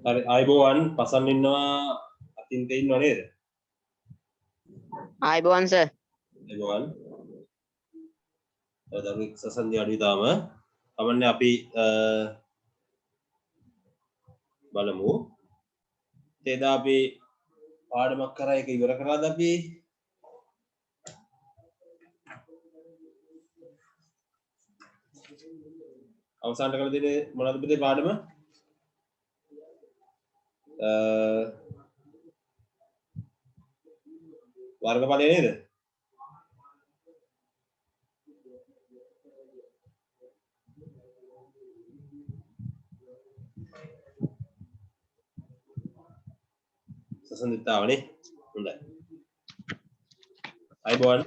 හරි ආයිබෝවන් පසන් ඉන්නවා අතින් තෙන්නව නේද? ආයිබෝවන් සර්. ආයිබෝවන්. දරුවෙක් සසන්දි අඩුයි තාම. කමන්නේ අපි බලමු. එදා අපි පාඩමක් කරා ඒක ඉවර කරාද අපි? අවසානට කරලා දෙන්නේ මොනවද පුතේ පාඩම? වර්ගඵලය නේද? සසන්දිතාවනේ. හොඳයි. ආයිබෝවන්.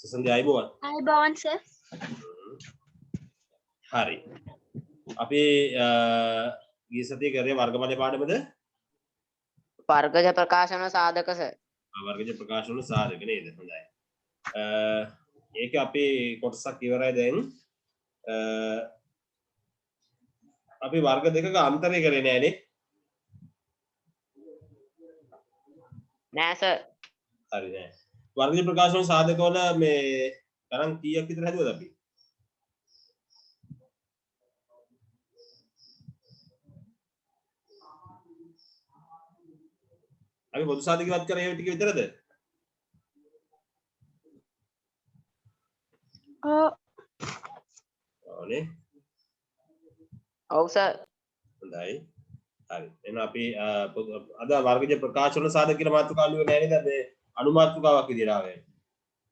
සසන්දි ආයිබෝවන්. ආයිබෝවන් සර්. හරි. අපි ගිය සතියේ කරේ වර්ගඵලයේ පාඩමද? වර්ගජ ප්‍රකාශන සාධක සර්. වර්ගජ ප්‍රකාශන සාධක නේද? හොඳයි. ඒක අපි කොටසක් ඉවරයි දැන්. අපි වර්ග දෙකක අන්තරය කරේ නෑනේ. නෑ සර්. හරි නෑ. වර්ගජ ප්‍රකාශන සාධක වල මේ ගණන් කීයක් විතර හැදුවද අපි? අපි පොදු සාධක ඉවත් කරේ ඒ ටික විතරද? ඕනේ. ඔව් සර්. හොඳයි. හරි. එහෙනම් අපි අද වර්ගජ ප්‍රකාශන සාධක කියලා මාතෘකාව ලියුවේ නෑ නේද? මේ අනුමාත්‍රිකාවක් විදියට ආවේ.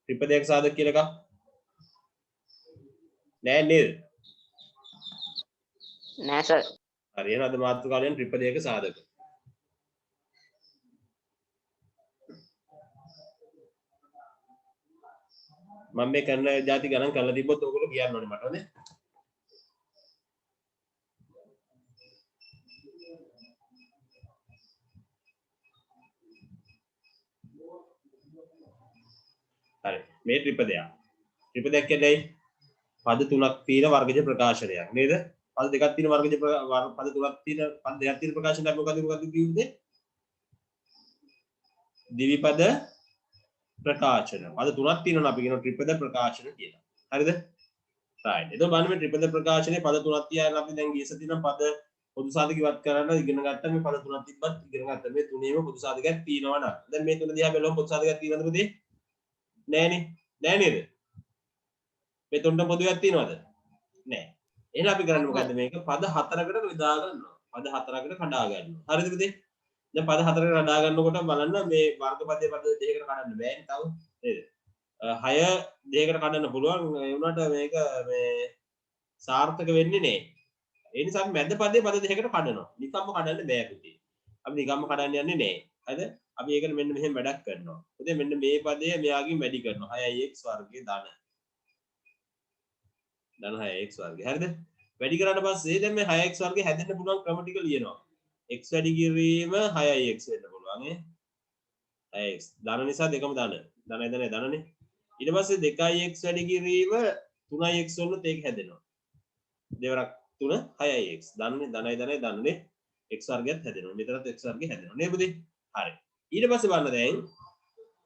ත්‍රිපදයක සාධක කියලා එකක් නෑ නේද? නෑ සර්. හරි. එහෙනම් අද මාතෘකාව ලියන ත්‍රිපදයක සාධක. මම මේ කරන જાති ගණන් කරලා තිබ්බොත් ඔයගොල්ලෝ කියන්න ඕනේ මට නේ. හරි. මේ ත්‍රිපදයක්. ත්‍රිපදයක් කියන්නේ පද තුනක් තියෙන වර්ගජ ප්‍රකාශනයක් නේද? පද දෙකක් තියෙන වර්ගජ පද තුනක් තියෙන පද දෙකක් තියෙන ප්‍රකාශනයක් මොකද කිව්වේ? දිවිපද ප්‍රකාශන. පද තුනක් තියෙනවා අපි කියනවා ත්‍රිපද ප්‍රකාශන කියලා. හරිද? right. එතකොට බලන්න මේ ත්‍රිපද ප්‍රකාශනයේ පද තුනක් තියාගෙන අපි දැන් ගිය සතියේ නම් පද පොදු සාධක ඉවත් කරන්න ඉගෙන ගත්තා. මේ පද තුනක් තිබ්බත් ඉගෙන ගත්තා. මේ තුනේම පොදු සාධකයක් තියෙනවා නේද? දැන් මේ තුන දිහා බලමු පොදු සාධකයක් තියෙනවද පුතේ? නෑනේ. නෑ නේද? මේ තුනට පොදුවක් තියෙනවද? නෑ. එහෙනම් අපි කරන්නේ මොකද්ද මේක? පද හතරකට බෙදා ගන්නවා. පද හතරකට කඩා ගන්නවා. හරිද පුතේ? දැන් පද හතරකට කඩා ගන්නකොට බලන්න මේ වර්ගපදයේ පද දෙකකට කඩන්න බෑනේ තව. නේද? 6 දෙකකට කඩන්න පුළුවන්. ඒ වුණාට මේක මේ සාර්ථක වෙන්නේ නෑ. ඒ නිසා අපි මැද පදයේ පද දෙකකට කඩනවා. නිකම්ම කඩන්න බෑ පුතේ. අපි නිකම්ම කඩන්න යන්නේ නෑ. හරිද? අපි ඒකට මෙන්න මෙහෙම වැඩක් කරනවා. පුතේ මෙන්න මේ පදය මෙයාගෙන් වැඩි කරනවා. 6x වර්ගයේ ධන 6x වර්ගය. හරිද? වැඩි කරාට පස්සේ දැන් මේ 6x වර්ගය හැදෙන්න පුළුවන් ක්‍රම ටික ලියනවා. x වැඩි කිරීම 6x වෙන්න පුළුවන් ඈ. 6x ධන නිසා දෙකම ධන. ධනයි ධනනේ. ඊට පස්සේ 2x වැඩි කිරීම 3x වලත් ඒක හැදෙනවා. දෙවරක් 3 6x. ධනයි ධනනේ x වර්ගයත් හැදෙනවා. මෙතනත් x වර්ගය හැදෙනවා. නේ පුතේ? හරි. ඊට පස්සේ බලන්න දැන්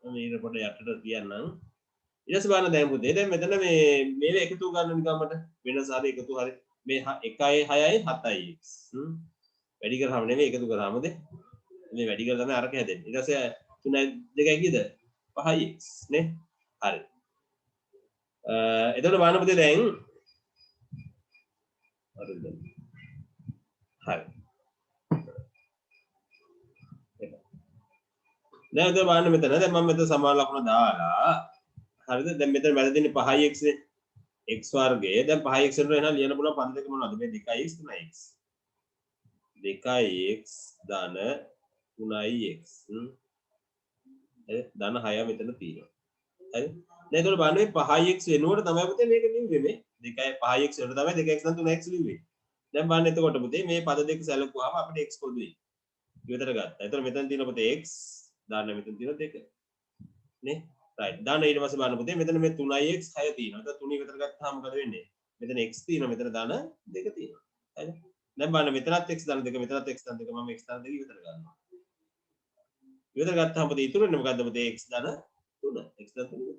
මම ඊට පොඩ යටට කියන්නම්. ඊට පස්සේ බලන්න දැන් පුතේ දැන් මෙතන මේව එකතු ගන්න නිකම්මට වෙනස හරි එකතු හරි මේ 1යි 6යි 7යි x වැඩි කරාම නෙමෙයි එකතු කරාමද මේ වැඩි කරලා තමයි අරක හැදෙන්නේ. ඊට පස්සේ 3යි 2යි කීයද 5යි x නේ. හරි. එතකොට බලන්න පුතේ දැන් හරිද? හරි. දැන් බලන්න මෙතන දැන් මම මෙතන සමාන ලකුණ දාලා හරිද? දැන් මෙතන වැද දෙන්නේ 5x නේ. x වර්ගය දැන් 5x වලට එනවා ලියන්න පුළුවන් පද දෙක මොනවද? මේ 2x 3x. 2x ධන 3x. ධන 6 මෙතන තියෙනවා. හරි? දැන් ඒතකොට බලන්න මේ 5x වෙනුවට තමයි පුතේ මේක ලිව්වේ මේ. 2යි 5x වෙනුවට තමයි 2x නම් 3x ලිව්වේ. දැන් බලන්න එතකොට පුතේ මේ පද දෙක සැලකුවාම අපිට x පොදුයි. ඉවතර ගත්තා. ඒතකොට මෙතන තියෙන පුතේ x දාන්න මෙතන තියෙන 2. නේ? right දාන්න ඊට පස්සේ බලන්න පුතේ මෙතන මේ 3x 6 තියෙනවා. ඒතකොට 3 ඉවතර ගත්තාම මොකද වෙන්නේ? මෙතන x තියෙනවා මෙතන ධන 2 තියෙනවා. හරිද? දැන් බලන්න මෙතනත් x ධන 2 මෙතනත් x ධන 2 මම x ධන 2 ඉවතර ගන්නවා. ඉවතර ගත්තාම මොකද ඉතුරු වෙන්නේ මොකද්ද පුතේ x ධන 3 x ධන 3.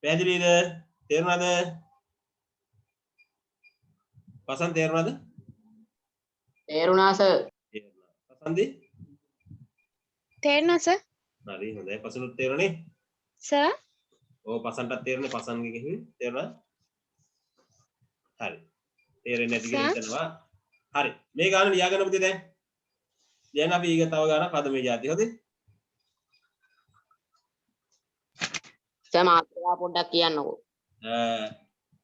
පැහැදිලිද? තේරුණාද? පසන් තේරුණාද? තේරුණා සර්. තේරුණා. පසන්දි? තේරෙනවා සර්. හරි හොඳයි. පසනුත් තේරුණේ? සර්. ඔව් පසන්ටත් තේරුණේ පසන්ගේ කිව්වේ. තේරුණා? හරි. තේරෙන්නේ නැති කියලා හිතනවා. හරි. මේ ගාන ලියාගන්න පුතේ දැන්. දැන් අපි ඊග තව ගානක් හද මේ જાති. හොඳේ? සර් මාත්‍රා පොඩ්ඩක් කියන්නකෝ.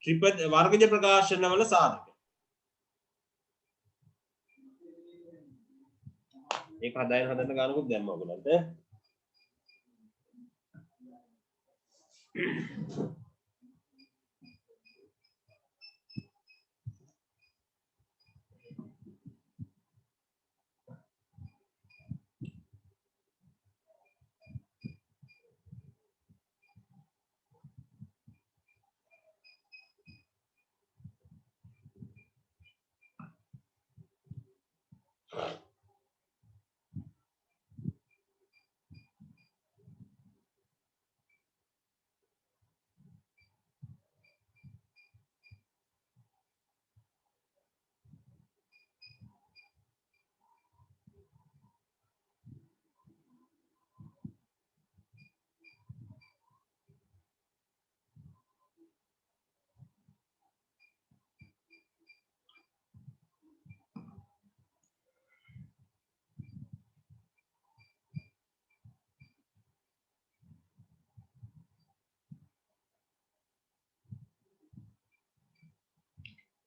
ත්‍රිපද වර්ගජ ප්‍රකාශන වල සාධක. ඒක හදන්න ගානකුත් දැම්මා ඔයගලන්ට.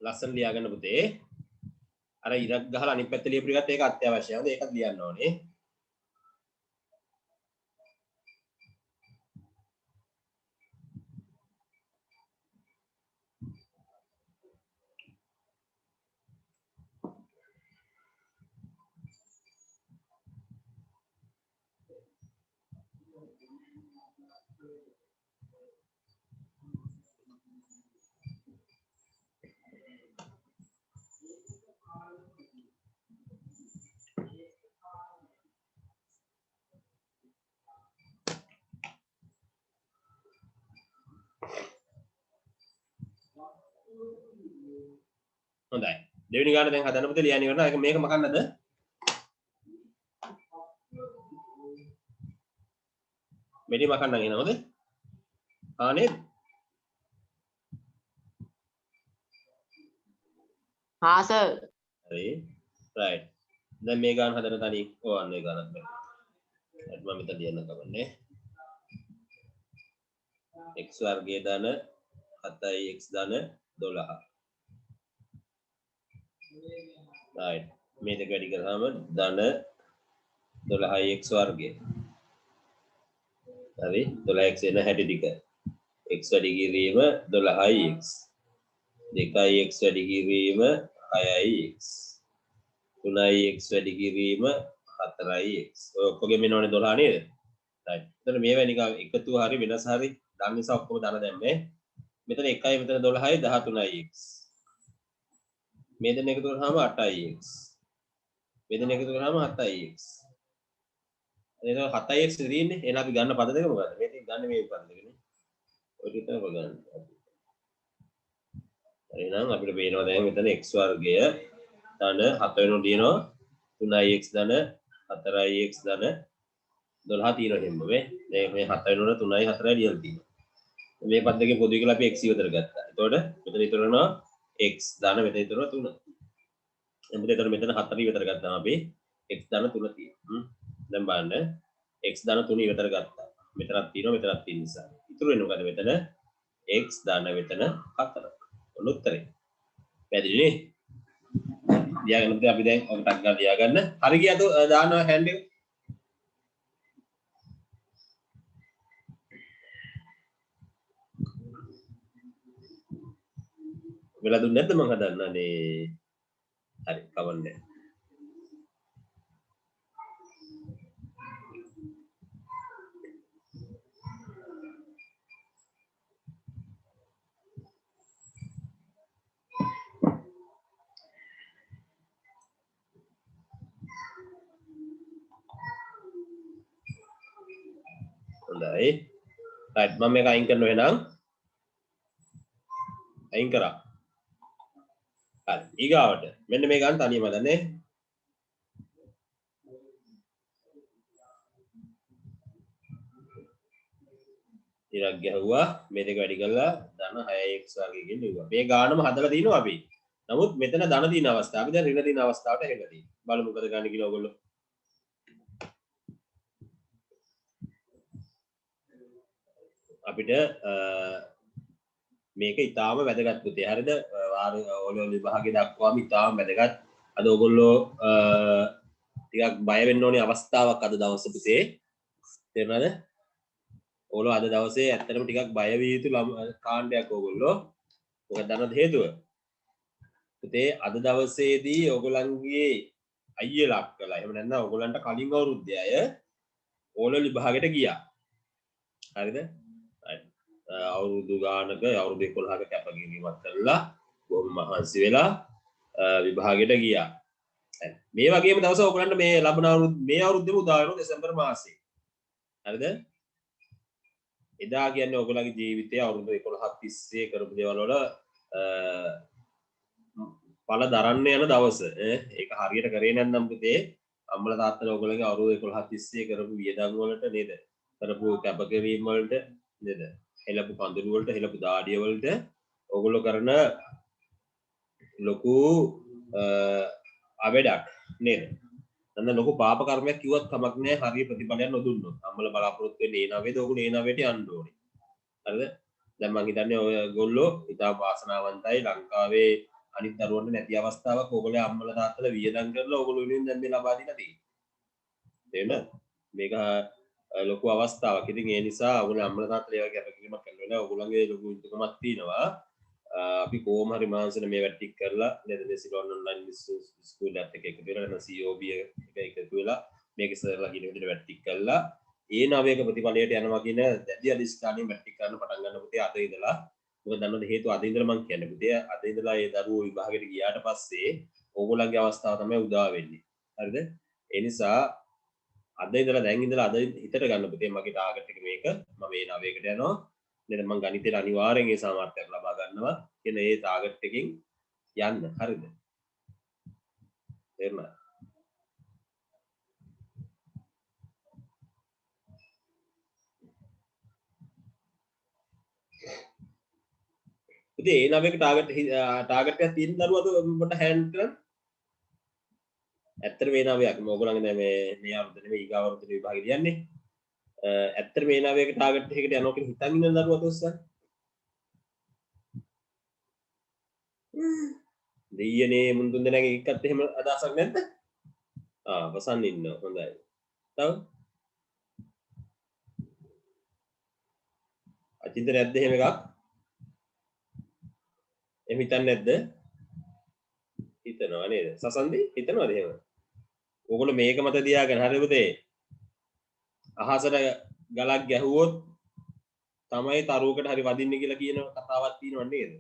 ලස්සන ලියාගන්න පුතේ. අර ඉරක් ගහලා අනිත් පැත්ත ලියපු එකත් ඒක අත්‍යවශ්‍යයි. හොඳ ඒකත් ලියන්න ඕනේ. හොඳයි. දෙවෙනි ගාන දැන් හදන්න පුතේ ලියන්න ඉවරයි. මේක මකන්නද? මෙඩි මකන්න නේද? හොඳ? නේද? හා සර්. හරි. රයිට්. දැන් මේ ගාන හදන්න තනි ඕවන් මේ ගානක් බෑ. මම මෙතන ලියන්න කවන්නේ. x වර්ගයේ ධන 7x ධන 12. right මේ දෙක වැඩි කරාම ධන 12x වර්ගය. හරි 12x එන හැටි ටික x වැඩි කිරීම 12x 2x වැඩි කිරීම 6x 3x වැඩි කිරීම 4x ඔය ඔක්කොගෙම එනවනේ 12 නේද? right එතන මේවා නිකන් එකතු හරි වෙනස් හරි ධන නිසා ඔක්කොම ධන දැම්මේ. මෙතන 1යි මෙතන 12යි 13ix. මේ දෙන එකතු කරාම 8ix. මේ දෙන එකතු කරාම 7ix. එතන 7ix තියෙන්නේ. එහෙනම් අපි ගන්න පද දෙක මොකද්ද? මේ ටික ගන්න මේ පද දෙකනේ. ඔය ටික තමයි ගන්න. එහෙනම් අපිට පේනවා දැන් මෙතන x වර්ගය ධන 7 වෙනු දිනනවා 3ix ධන 4ix ධන 12 තියෙනවා හැම වෙලේ. මේ 7 වෙනුන 3යි 4යි ලියලා තියෙනවා. මේ පද දෙකේ පොදුයි කියලා අපි x ඉවතර ගත්තා. එතකොට මෙතන ඉතුරු වෙනවා x ධන මෙතන ඉතුරු වෙනවා 3. එතකොට මෙතන 4 ඉවතර ගත්තාම අපි x ධන 3 තියෙනවා. දැන් බලන්න x ධන 3 ඉවතර ගත්තා. මෙතනක් තියෙනවා මෙතනක් තියෙන නිසා. ඉතුරු වෙන්නේ මොකද මෙතන x ධන මෙතන 4. ඔන්න උත්තරේ. පැහැදිලි නේ? ලියාගන්න අපි දැන් ඔක ටක් ගාලා ලියාගන්න. හරි ගියද දානවා හැන්ඩ් එක. වෙලා දුන්නේ නැද්ද මං හදන්නනේ. හරි කවන්නේ. හොඳයි. right මම මේක අයින් කරනවා එහෙනම්. අයින් කරා. හරි. ඊගාවට මෙන්න මේ ගන්න තනියම හදන්නේ. ඉරක් ගැහුවා මේ දෙක වැඩි කරලා ධන 6x වගේ කියන ලිව්වා. මේ ගානම හදලා දිනවා අපි. නමුත් මෙතන ධන දින අවස්ථාව. අපි දැන් ඍණ දින අවස්ථාවට හැදලා තියෙනවා. බලමු මොකද ගන්න කියලා ඔයගොල්ලෝ. අපිට මේක ඉතාම වැදගත් පුතේ. හරිද? වාර ඔලෝ විභාගේ දක්වාම ඉතාම වැදගත්. අද ඔයගොල්ලෝ ටිකක් බය වෙන්න ඕනේ අවස්ථාවක් අද දවසේ පුතේ. තේරුණාද? ඔයගොල්ලෝ අද දවසේ ඇත්තටම ටිකක් බය විය යුතු කාණ්ඩයක් ඔයගොල්ලෝ. මොකද දන්නවද හේතුව? පුතේ අද දවසේදී ඔයගොල්ලන්ගේ අයියලා අක්කලා එහෙම නැත්නම් ඔයගොල්ලන්ට කලින් අවුරුද්දේ අය ඕලෝ විභාගෙට ගියා. හරිද? අවුරුදු ගානක අවුරුදු 11ක කැපකිරීමක් කරලා බොහොම මහන්සි වෙලා විභාගෙට ගියා. මේ වගේම දවස ඔයගොල්ලන්ට මේ ලබන මේ අවුරුද්දේම උදා වෙනවා දෙසැම්බර් මාසයේ. හරිද? එදා කියන්නේ ඔයගොල්ලන්ගේ ජීවිතයේ අවුරුදු 11ක් තිස්සේ කරපු දේවල් වල පළ දරන්න යන දවස. ඒක හරියට කරේ නැත්නම් පුතේ අම්මලා තාත්තලා ඔයගොල්ලන්ගේ අවුරුදු 11ක් තිස්සේ කරපු වියදම් වලට නේද? කරපු කැපකිරීම වලට නේද? හෙලපු කඳුළු වලට හෙලපු දාඩිය වලට ඔයගොල්ලෝ කරන ලොකු අවඩක් නේද? නැත්නම් ලොකු පාප කර්මයක් කිව්වත් කමක් නැහැ හරිය ප්‍රතිඵලයක් නොදුන්නොත්. අම්මලා බලාපොරොත්තු වෙන්නේ ඒ නවේද ඔයගොල්ලෝ ඒ නවයට යන්න ඕනේ. හරිද? දැන් මම හිතන්නේ ඔයගොල්ලෝ ඉතාම වාසනාවන්තයි ලංකාවේ අනිත් දරුවන්ට නැති අවස්ථාවක් ඔයගොල්ලෝ අම්මලා තාත්තලා වියදම් කරලා ඔයගොල්ලෝ වෙනුවෙන් දැන් මේ ලබා දීලා තියෙන්නේ. තේරෙනවද? මේක ලොකු අවස්ථාවක්. ඉතින් ඒ නිසා ඔයගොල්ලෝ අම්මලා තාත්තලා ඒ වගේ කැපකිරීමක් කරනවා නේද? ඔයගොල්ලන්ගේ ලොකු යුතුයකමක් තියෙනවා. අපි කොහොම හරි මාංශන මේ වැටික් කරලා නේද මේ සිලොන් ඔන්ලයින් ස්කූල් එකත් එක්ක එකතු වෙලා නැත්නම් COB එක එකතු වෙලා මේක ඉස්සරලා කියන විදිහට වැටික් කරලා ඒ නවයක ප්‍රතිඵලයට යනවා කියන දැඩි අධිෂ්ඨානයෙන් වැටික් කරන්න පටන් ගන්න පුතේ අද ඉඳලා. මොකද දන්නවද හේතුව අද ඉඳලා මම කියන්නේ පුතේ අද ඉඳලා ඒ දරුවෝ විභාගෙට ගියාට පස්සේ ඕගොල්ලන්ගේ අවස්ථාව තමයි උදා වෙන්නේ. හරිද? ඒ නිසා අද ඉඳලා දැන් ඉඳලා අද හිතට ගන්න පුතේ මගේ ටාගට් එක මේක මම මේ නවයකට යනවා. නේද මම ගණිතේට අනිවාර්යෙන් ඒ සාමර්ථ්‍යයක් ලබා ගන්නවා කියන ඒ ටාගට් එකකින් යන්න. හරිද? තේරුණා? ඉතින් ඒ නවයක ටාගට් එකක් තියෙන දරුවද පොඩ්ඩක් හෑන්ඩ් කරන්න. ඇත්තට මේ නවයක් මොකලංගේ දැන් මේ අවුරුද්ද නෙමෙයි ඊගා අවුරුද්දේ විභාගෙ දියන්නේ. ඇත්තට මේ නවයක ටාගට් එකකට යනවා කියලා හිතන් ඉන්න දරුවද ඔස්සන්? දෙයියනේ මුන් තුන් දෙනාගේ එක්කත් එහෙම අදහසක් නැද්ද? වසන් ඉන්නවා. හොඳයි. තව අචින්ත නැද්ද එහෙම එකක්? එහෙම හිතන්නේ නැද්ද? හිතනවා නේද? සසන්දි හිතනවද එහෙම? ඕගොල්ලෝ මේක මත තියාගෙන හරි පුතේ. අහසට ගලක් ගැහුවොත් තමයි තරුවකට හරි වදින්නේ කියලා කියන කතාවක් තියෙනව නේද?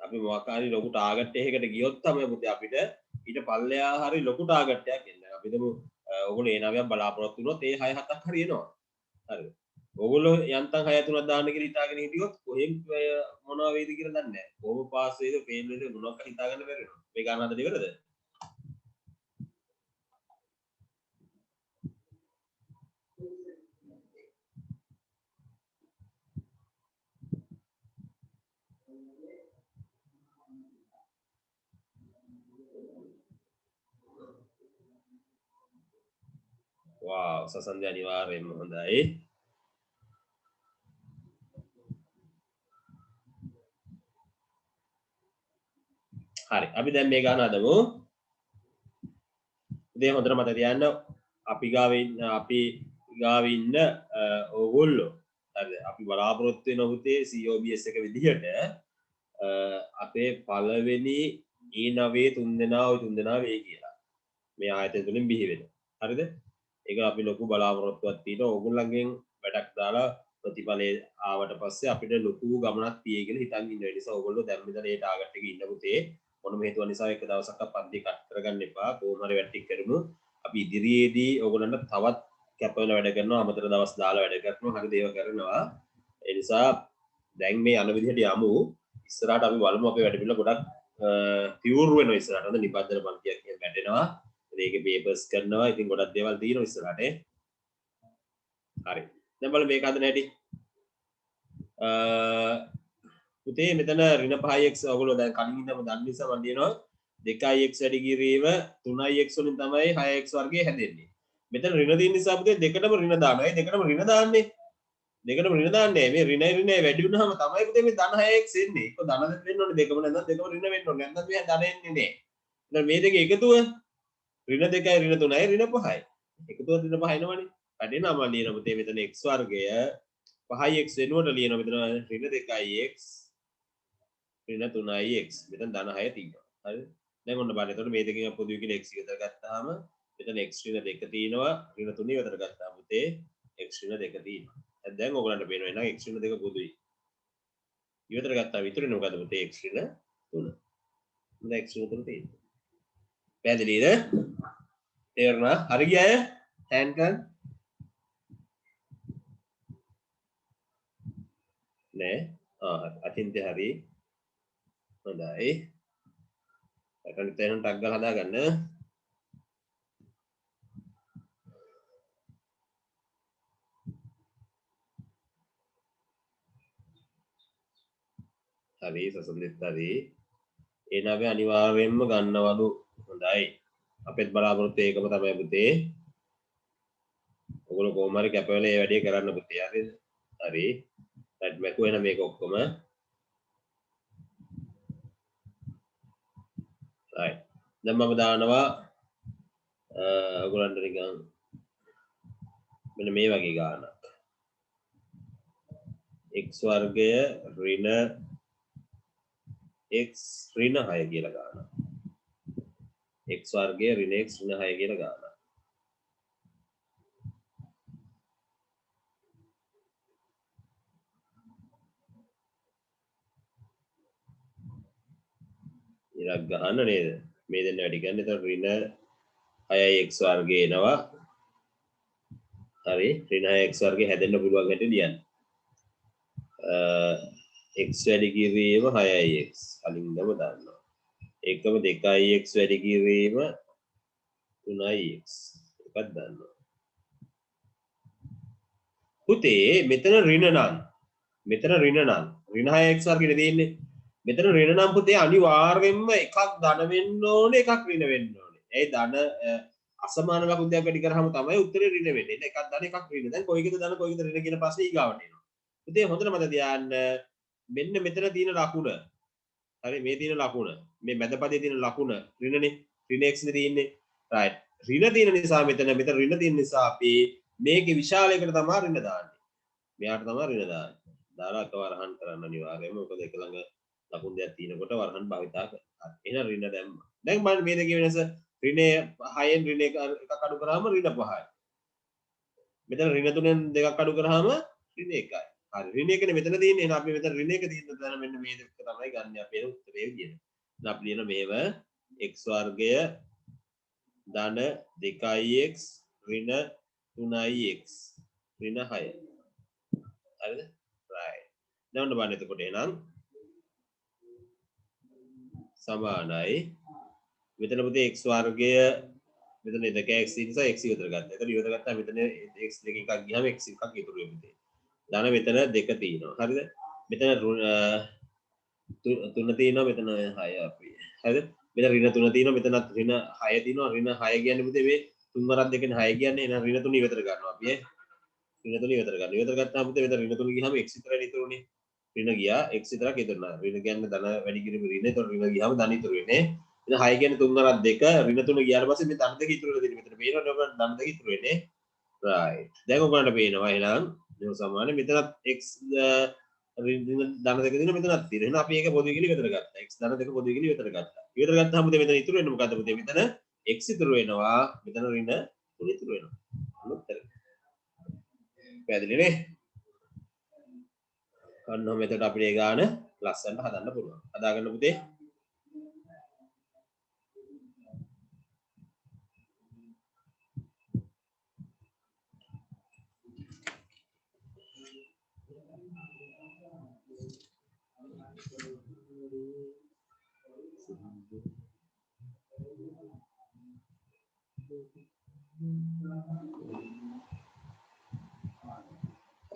අපි මොකක් හරි ලොකු ටාගට් එකකට ගියොත් තමයි පුතේ අපිට ඊට පල්ලෙහා හරි ලොකු ටාගට් එකක් එන්න. අපි දමු ඕගොල්ලෝ ඒ නවයක් බලාපොරොත්තු වුණොත් ඒ 6 7ක් හරි එනවා. හරිද? ඕගොල්ලෝ යන්තම් 6 3ක් දාන්න කියලා හිතාගෙන හිටියොත් කොහෙන් මොනවා වෙයිද කියලා දන්නේ නැහැ. කොහොම පාස් වෙයිද ෆේල් වෙයිද මොනවක්වත් හිතාගන්න බැරි වෙනවා. මේ ගන්න හදලා ඉවරද? wow සසන්දි අනිවාර්යයෙන්ම හොඳයි. හරි අපි දැන් මේ ගන්න හදමු. ඉතින් හොඳට මතක තියාගන්න අපි ගාව ඉන්න ඕගොල්ලෝ හරිද? අපි බලාපොරොත්තු වෙන පුතේ COBS එක විදිහට අපේ පළවෙනි E9 තුන්දෙනා වෙයි කියලා. මේ ආයතන තුලින් බිහි වෙන. හරිද? ඒක අපි ලොකු බලාපොරොත්තුවක් තියෙනවා. ඕගොල්ලන්ගෙන් වැඩක් දාලා ප්‍රතිඵලේ ආවට පස්සේ අපිට ලොකු ගමනක් තියෙයි කියලා හිතන් ඉන්න නිසා ඕගොල්ලෝ දැන් මෙතන ඒ ටාගට් එකේ ඉන්න පුතේ මොනම හේතුව නිසා එක දවසක් පන්ති කට් කරගන්න එපා. කොහොම හරි වැටික් කරමු. අපි ඉදිරියේදී ඕගොල්ලන්ට තවත් කැපවල වැඩ කරනවා අමතර දවස් දාලා වැඩ කරනවා හරි දේව කරනවා ඒ නිසා දැන් මේ යන විදිහට යමු ඉස්සරහට අපි බලමු අපේ වැඩ පිළිවෙල ගොඩක් පියුර් වෙනවා ඉස්සරහට හොඳ නිබන්ධන පන්තියක් කියන වැටෙනවා ඒකේ පේපර්ස් කරනවා ඉතින් ගොඩක් දේවල් තියෙනවා ඉස්සරහට හරි දැන් බලමු මේක හදන්න හැටි පුතේ මෙතන ඍණ 5x ඔයගොල්ලෝ දැන් කලින් ඉඳන්ම දන්න නිසා මම කියනවා 2x වැඩි කිරීම 3x වලින් තමයි 6x වර්ගය හැදෙන්නේ මෙතන ඍණ තියෙන නිසා පුතේ දෙකටම ඍණ දානවා ඒ දෙකටම ඍණ දාන්නේ දෙකටම ඍණ දාන්නේ මේ ඍණයි වැඩි වුණාම තමයි පුතේ මේ ධන 6x එන්නේ ඒක ධන වෙන්න ඕනේ දෙකම නැත්නම් දෙකම ඍණ වෙන්න ඕනේ නැත්නම් මේ ධන එන්නේ නැහැ දැන් මේ දෙක එකතුව ඍණ 2යි ඍණ 3යි ඍණ 5යි එකතුව ඍණ 5 එනවනේ වැඩෙනවා මම ලියන පුතේ මෙතන x වර්ගය 5x වෙනුවට ලියනවා මෙතන ඍණ 2x ඍණ 3x මෙතන ධන 6 තියෙනවා හරිද දැන් ඔන්න බලන්න එතකොට මේ දෙකෙන් පොදුයි කියලා x විතර ගත්තාම මෙතන x ඍණ 2 තියෙනවා ඍණ 3 විතර ගත්තාම පුතේ x ඍණ 2 තියෙනවා දැන් ඔයගලන්ට පේනවා එහෙනම් x ඍණ 2 පොදුයි ඉවතර ගත්තාම ඉතුරුනේ මොකද පුතේ x ඍණ 3 දැන් x ඍණ 3 තියෙනවා පැහැදිලිද තේරුණා හරි ගියාය හෑන්ඩ් ගන්න නෑ අතින්ත හරි හොඳයි අකනිට එහෙනම් ටග් ගාලා හදාගන්න හරි සසඳෙත් හරි ඒ නම අනිවාර්යයෙන්ම ගන්නවලු හොඳයි අපෙත් බලාපොරොත්තු ඒකම තමයි පුතේ ඔයගොල්ලෝ කොහොම හරි කැපවෙලා මේ වැඩේ කරන්න පුතේ හරිද හරි රයිට් මැකුව එන මේක ඔක්කොම රයිට් දැන් මම දානවා ඔයගොල්ලන්ට නිකන් මෙන්න මේ වගේ ගානක් x වර්ගය ඍණ x ඍණ 6 කියලා ගානක් x වර්ගය ඍණ x ඍණ 6 කියලා ගානක් ඉරක් ගහන්න නේද මේ දෙන්න වැඩි ගන්න එතකොට ඍණ 6x වර්ගය එනවා හරි ඍණ 6x වර්ගය හැදෙන්න පුළුවන් හැටි ලියන්න x වැඩි කිරීම 6x කලින්දම දන්නවා එකම 2x වැඩි කිරීම 3x එකක් දන්නවා පුතේ මෙතන ඍණ නම් ඍණ 6x වර්ගෙට දෙන්නේ මෙතන ඍණ නම් පුතේ අනිවාර්යයෙන්ම එකක් ධන වෙන්න ඕනේ එකක් ඍණ වෙන්න ඕනේ ඒ ධන අසමාන ලකුණු දෙයක් වැඩි කරාම තමයි උත්තරේ ඍණ වෙන්නේ එකක් ධන එකක් ඍණ දැන් කොයිකද ධන කොයිකද ඍණ කියන ප්‍රශ්නේ ඊගාවට එනවා පුතේ හොඳට මතක තියාගන්න මෙන්න මෙතන තියෙන ලකුණ හරි මේ තියෙන ලකුණ මේ මැද පදයේ තියෙන ලකුණ ඍණනේ ඍණ x නේ තියෙන්නේ රයිට් ඍණ තියෙන නිසා මෙතන ඍණ තියෙන නිසා අපි මේකේ විශාලයකට තමයි ඍණ දාන්නේ මෙයාට තමයි ඍණ දාන්නේ දාලා එක වරහන් කරන්න අනිවාර්යයෙන්ම මොකද එක ළඟ ලකුණු දෙකක් තියෙනකොට වරහන් භාවිතා කරනවා එහෙනම් ඍණ දැම්මා දැන් බලන්න මේ දෙකේ වෙනස ඍණ 6න් ඍණ එකක් අඩු කරාම ඍණ 5යි මෙතන ඍණ 3න් දෙකක් අඩු කරාම ඍණ 1යි හරි ඍණ එකනේ මෙතන තියෙන්නේ එහෙනම් අපි මෙතන ඍණ එක තියෙන තැන මෙන්න මේ දෙක තමයි ගන්න අපේ උත්තරේ විදියට දැන් අපි ලියන මේව x වර්ගය ධන 2x ඍණ 3x ඍණ 6 හරිද right දැන් ඔන්න බලන්න එතකොට එහෙනම් සමානයි මෙතන පුතේ x වර්ගය මෙතන 2x නිසා x ඉවතර ගත්තා. එතන ඉවතර ගත්තා මෙතන x දෙකකින් එකක් ගියාම x එකක් ඉතුරු වෙන්නේ. ධන මෙතන 2 තියෙනවා. හරිද? මෙතන 3 තියෙනවා මෙතන 6 අපි. හරිද? මෙතන ඍණ 3 තියෙනවා මෙතනත් ඍණ 6 තියෙනවා. ඍණ 6 කියන්නේ පුතේ මේ 3 වරක් දෙකෙන් 6 කියන්නේ එහෙනම් ඍණ 3 ඉවතර ගන්නවා අපි ඍණ 3 ඉවතර ගන්නවා. ඉවතර ගත්තාම පුතේ මෙතන ඍණ 3 ගියාම x විතරයි ඉතුරුනේ. ඍණ ගියා x විතරක් ඉතුරුනා. ඍණ කියන්නේ ධන වැඩි කිරීම ඍණ. ඒතකොට ඍණ ගියාම ධන ඉතුරු වෙන්නේ. ඉතින් 6 කියන්නේ 3 වරක් 2 ඍණ 3 ගියාට පස්සේ මේ ධන දෙක ඉතුරු වෙලා තියෙනවා. මෙතන පේනවනේ ඔයගොල්ලන්ට ධන දෙක ඉතුරු වෙන්නේ. right. දැන් ඔයගොල්ලන්ට පේනවා එහෙනම් මේ සමාන මෙතනත් x ධන දෙක දින මෙතනත් තියෙනවා. එහෙනම් අපි ඒක පොදුයි කියලා ඉවතර ගත්තා. x ධන දෙක පොදුයි කියලා ඉවතර ගත්තා. ඉවතර ගත්තාම පුතේ මෙතන ඉතුරු වෙන්නේ මොකද්ද පුතේ? මෙතන x ඉතුරු වෙනවා. මෙතන ඍණ 3 ඉතුරු වෙනවා. උත්තර. පැහැදිලිනේ? අන්න මෙතන අපිට ඒ ගාන ලස්සනට හදන්න පුළුවන්. හදාගන්න පුතේ.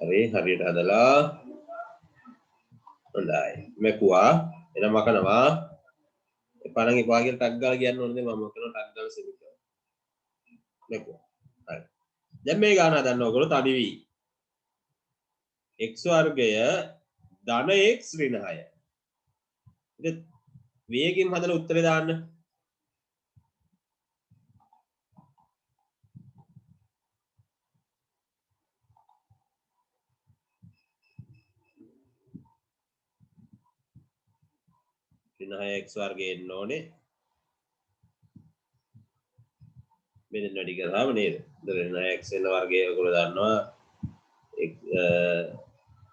හරි හරියට හදලා හොඳයි මෙකුවා එන මකනවා එපා නම් එපා කියලා ටක් ගාලා කියන්න ඕනේ මම කරන ටක් ගාලා සෙමිකරන මෙකුවා හරි දැන් මේ ගාන හදන්න ඕගොල්ලෝ තනිවි x වර්ගය ධන x ඍණ 6 ඉතින් වේගයෙන් හදලා උත්තරේ දාන්න ඍණ 6x වර්ගය එන්න ඕනේ මෙතන වැඩි කරාම නේද ඍණ 6x එන වර්ගය ඔයගොල්ලෝ දන්නවා x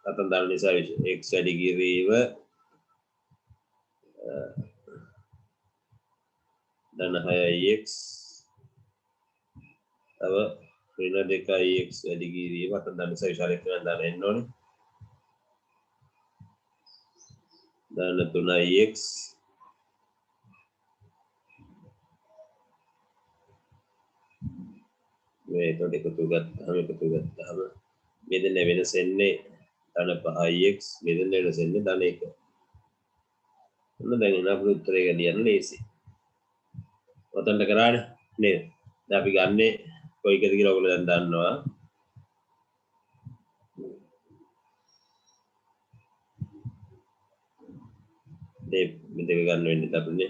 අතන දාන නිසා x වැඩි කිරීම ධන 6x තව ඍණ 2x වැඩි කිරීම අතන දාන නිසා විශාලයක් වෙන දාන එන්න ඕනේ ධන 3x මේ එතකොට එකතු ගත්තාම මෙතන වෙනස එන්නේ ධන 5x මෙතන වෙනස එන්නේ ධන 1 ඔන්න දැන් එන අපේ උත්තරේ ගලියන්න ලේසි ඔතනට කරානේ නේද දැන් අපි ගන්නේ කොයි එකද කියලා ඔයගොල්ලෝ දැන් දන්නවා මේ දෙක ගන්න වෙන්නේ අපිනේ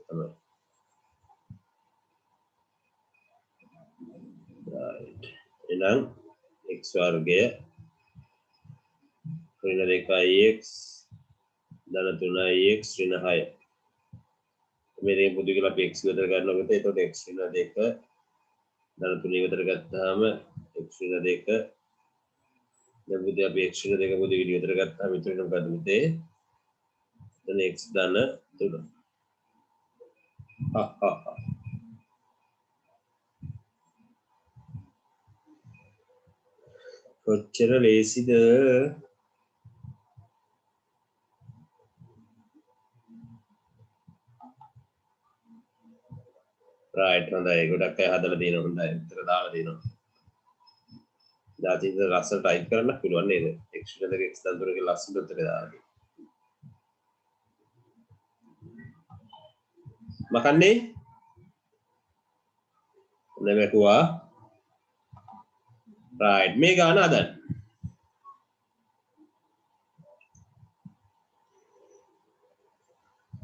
තමයි right එහෙනම් x වර්ගය ඍණ 2x ධන 3x ඍණ 6 මේකෙන් පොදු කියලා අපි x විතර ගන්නකොට එතකොට x ඍණ 2 ධන 3 විතර ගත්තාම x ඍණ 2 දැන් පුතේ අපි x ඍණ 2 පොදු විතර ගත්තාම මෙතන මොකද පුතේ දැන් x ධන 3 කොච්චර ලේසිද right හොඳයි ගොඩක් අය හදලා දිනන හොඳයි උත්තර දාලා දිනන දාතිද ලස්සන ටයිප් කරන්න පුළුවන් නේද x ඍණ 2 x ධන 3 ගේ ලස්සන උත්තර දාලා මකන්නේ නැමකුවා right මේ ගාන හදන්න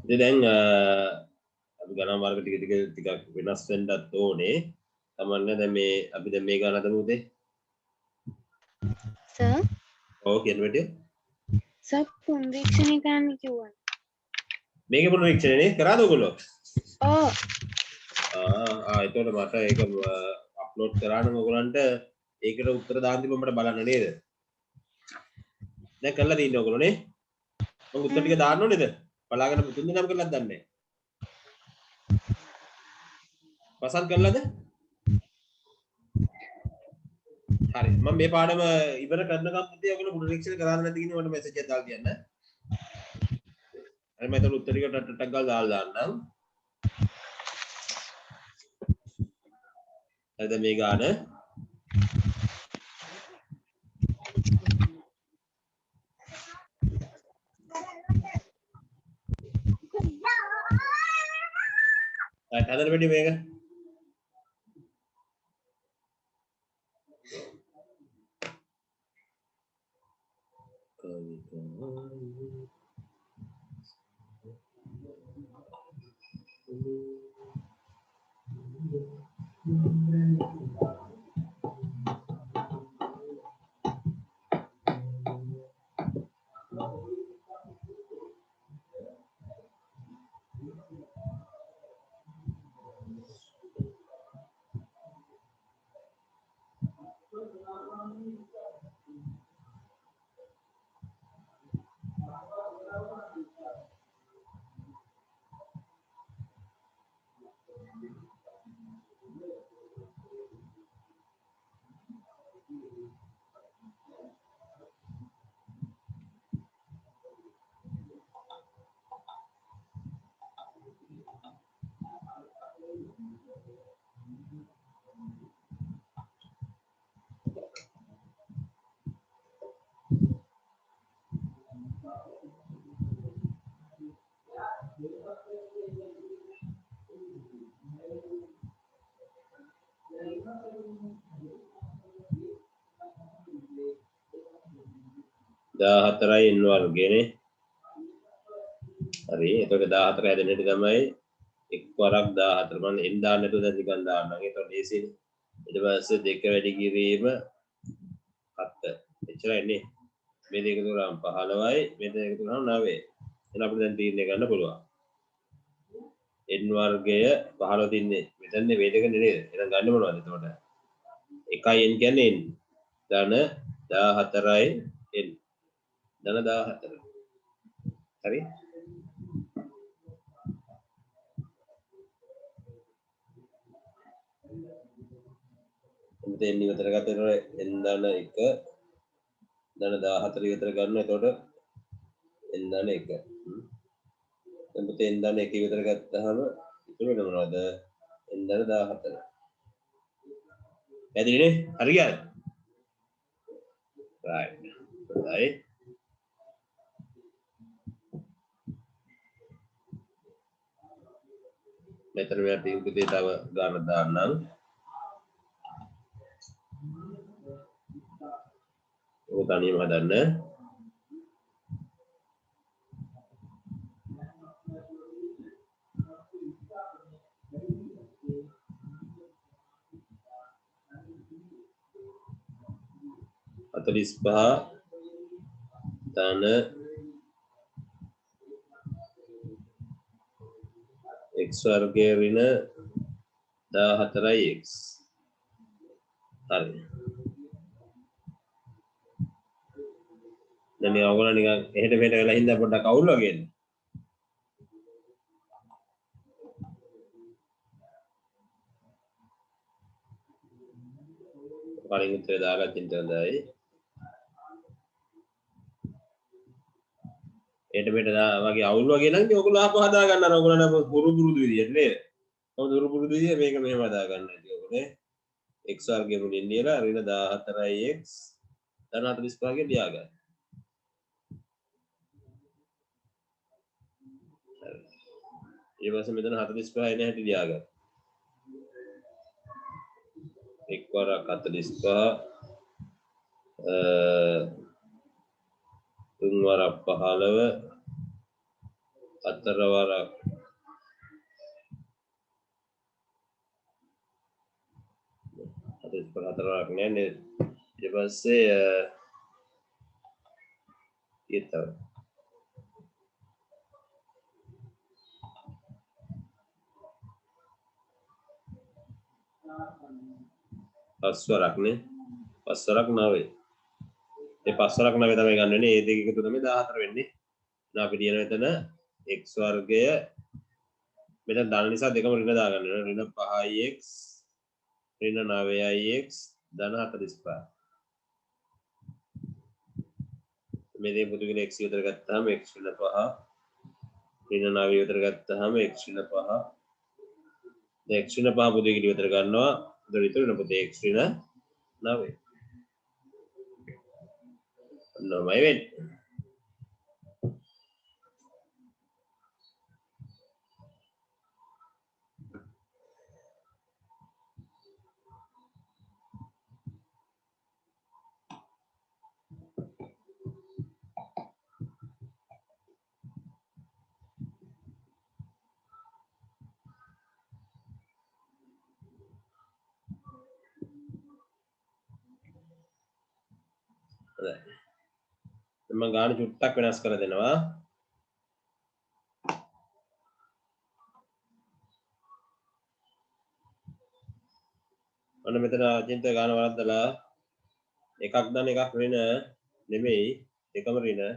ඉතින් දැන් අපි ගණන් වර්ග ටික වෙනස් වෙන්නත් ඕනේ තමන්න දැන් මේ අපි දැන් මේ ගාන හදමු උදේ සර් ඔව් කියන්න බැටිය සර් පුනරීක්ෂණය කරන්න කිව්වා. මේකේ පුනරීක්ෂණය නේ කරාද ඔයගොල්ලෝ ඔව් එතකොට මට ඒක අප්ලෝඩ් කරා නම් ඔයගොල්ලන්ට ඒකට උත්තර දාන්න තිබ්බ මට බලන්න නේද දැන් කරලා තියෙන්නේ ඔයගොල්ලෝ නේ මම උත්තර ටික දාන්න ඕනේද බලාගෙන තුන් දෙනාම කරලාද දන්නේ පසන්ත් කරලාද හරි මම මේ පාඩම ඉවර කරනකම් පුතේ ඔයගොල්ලෝ පුනරීක්ෂණ කරාද නැද්ද කියන මට මෙසේජ් එකක් දාලා කියන්න හරි මම ඒතර උත්තර ටික ටක් ගාලා දාලා දාන්නම් හරිද මේ ගාන හදන්න බැටි මේක 14යි n වර්ගයනේ. හරි. එතකොට 14 හැදෙන හැටි තමයි එක් වරක් 14 මම n දාන්න නැතුව දැන් නිකන් දාන්නම්. ඒතකොට ලේසියිනේ. ඊට පස්සේ 2 වැඩි කිරීම 7. එච්චරයි නේ. මේ දෙක එකතු කරාම 15යි මේ දෙක එකතු කරාම 9යි. එහෙනම් අපිට දැන් තීරණය ගන්න පුළුවන්. n වර්ගය 15 තින්නේ මෙතනනේ මේ දෙක නේද? එහෙනම් ගන්න මොනවද එතකොට? 1යි n කියන්නේ n. ධන 14යි n. ධන 14. හරි? මෙතෙන් ඉවතර ගත්තොත් n ධන 1 ධන 14 ඉවතර ගන්න. එතකොට n ධන 1. දැන් මෙතෙන් n ධන 1 ඉවතර ගත්තාම ඉතුරු වෙන මොනවද? n ධන 14. පැහැදිලිනේ? හරි ගියාද? right. හොඳයි. මෙතන මේ අපි උපදේ තව ගන්න දාන්නම්. ඔය තනියම හදන්න. Atalispa ධන x වර්ගය ඍණ 14යි x. හරි. දැන් මේ ඔයගොල්ලෝ නිකන් එහෙට මෙහෙට වෙලා හින්දා පොඩ්ඩක් අවුල් වගේද? කලින් උත්තරේ දාගත්තින් හොඳයි. එහෙට මෙහෙට වගේ අවුල් වගේ නම් ඔයගොල්ලෝ ආපහු හදා ගන්න අර ඔයගොල්ලෝ පුරුදු විදියට නේද? ඔය පුරුදු විදියට මේක මෙහෙම හදා ගන්න ඇති ඔයගොල්ලෝ. x වර්ගය මුලින් ලියලා ඍණ 14යි x ධන 45 ගේ ලියා ගන්න. ඊට පස්සේ මෙතන 45 එන හැටි ලියා ගන්න. එක් වරක් 45 තුන් වරක් 15 හතර වරක් 44 හතර වරක් නෑ නේද? ඊට පස්සේ ඊට පස් වරක් නේ. පස් වරක් 9. ඒ පස් වරක් 9 තමයි ගන්න වෙන්නේ. ඒ දෙක එකතු තමයි 14 වෙන්නේ. දැන් අපි ලියන මෙතන x වර්ගය මෙතන දාන නිසා දෙකම ඍණ දාගන්න වෙනවා. ඍණ 5යි x ඍණ 9යි x ධන 45. මේ දෙක පුදු කියලා x විතර ගත්තාම x ඍණ 5 ඍණ 9 විතර ගත්තාම x ඍණ 5 දැන් x ඍණ 5 පුදු කියලා විතර ගන්නවා. එතකොට ඉතුරු වෙන පුතේ x ඍණ 9. 9 වෙන්නේ. මම ගාන චුට්ටක් වෙනස් කරලා දෙනවා. අන්න මෙතන අජින්ත ගාන වරද්දලා එකක් දන්න එකක් ඍණ නෙමෙයි දෙකම ඍණ.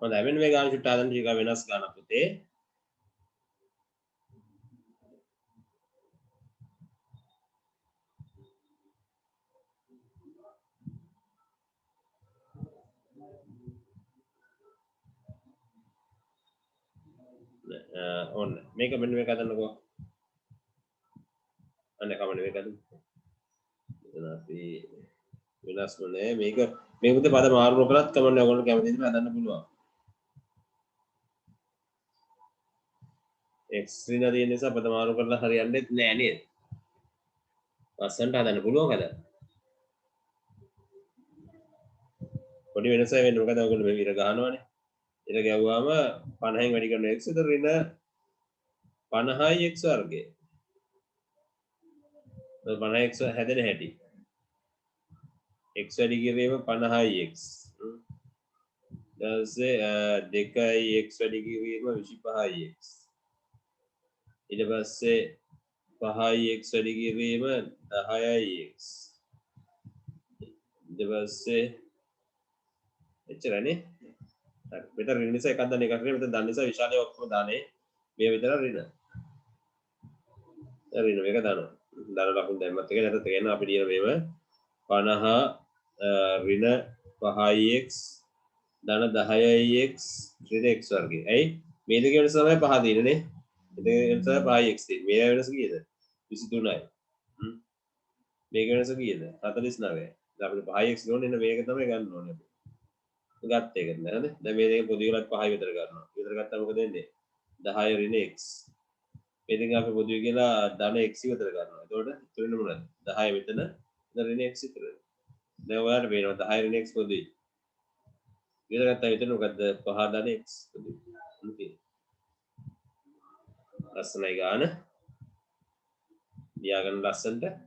හොඳයි මෙන්න මේ ගාන චුට්ට හදන්න ටික වෙනස් ගානක් පුතේ ඔන්න මේක මෙන්න මේක හදන්නකෝ අන්න කමන්න මේක හදමු එතන අපි වෙනස්ම නෑ මේක මේ පුතේ පද මාරු නොකරත් කමන්න ඔයගොල්ලෝ කැමති විදිහට හදන්න පුළුවන් x ඍණ තියෙන නිසා පද මාරු කරලා හරියන්නේ නෑ නේද ලස්සනට හදන්න පුළුවන් හදන්න පොඩි වෙනසක් වෙන්නේ මොකද ඔයගොල්ලෝ මේ ඉර ගහනවානේ ඉර ගැව්වාම 50න් වැඩි කරන x උතර ඍණ 50යි x වර්ගය 50x හැදෙන හැටි x වැඩි කිරීම 50යි x ඊට පස්සේ 2යි x වැඩි කිරීම 25යි x ඊට පස්සේ 5යි x වැඩි කිරීම 10යි x ඊට පස්සේ එච්චරනේ හරි මෙතන ඍණ නිසා එකක් දාන්න එකක් නේ මෙතන දාන්න නිසා විශාලයේ ඔක්කොම දාන්නේ මේ විතර ඍණ ඍණ මේක දානවා දාන ලකුණු දැම්මත් එක නැත්නම් තේරෙනවා අපි ලියන මේව 50 ඍණ 5x ධන 10x ඍණ x වර්ගය. ඇයි මේ දෙක වෙනස තමයි 5 තියෙන්නේ නේ. මේ දෙක වෙනස තමයි 5x තියෙන්නේ. මේ වෙනස කීයද? 23යි. මේක වෙනස කීයද? 49යි. දැන් අපිට 5x ගන්න එන්න මේක තමයි ගන්න ඕනේ අපි. ගත්ත එක නේද? දැන් මේ දෙක පොදු විලත් 5යි විතර ගන්නවා. විතර ගත්තා මොකද වෙන්නේ? 10 ඍණ x. මේ දෙක අපි පොදුයි කියලා ධන x විතර ගන්නවා. එතකොට ඉතුරු වෙන්නේ මොනවද? 10 මෙතන ඍණ x විතර. දැන් ඔයාලට පේනවා 10 ඍණ x පොදුයි. විතර ගත්තා විතර මොකද්ද? 5 ධන x පොදුයි. ඕකේ. ලස්සනයි ගාන. ලියාගන්න ලස්සනට.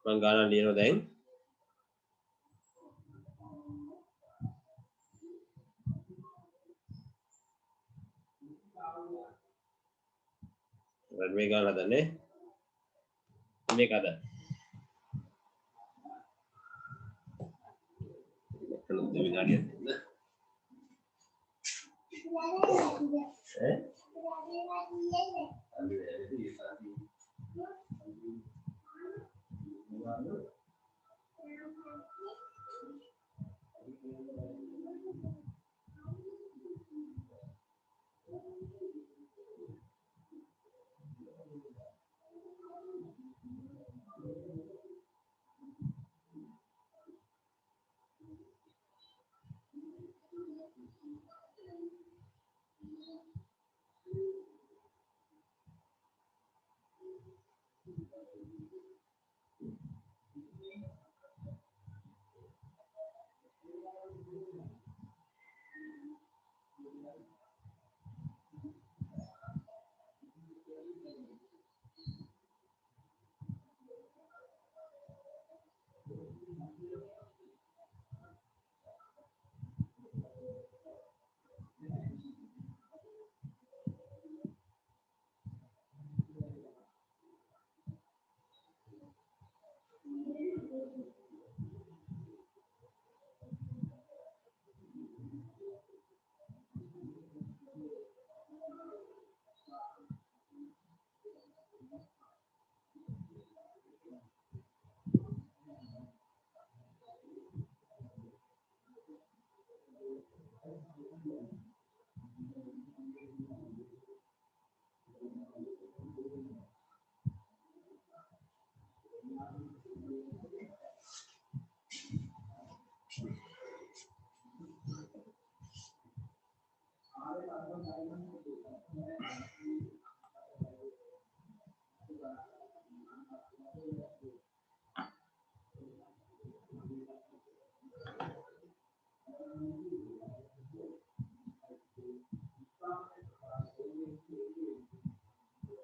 මම ගාන ලියනවා දැන් මේ ගාන හදන්නේ මේක හදන්න කලොත් විනාඩියක් දෙන්න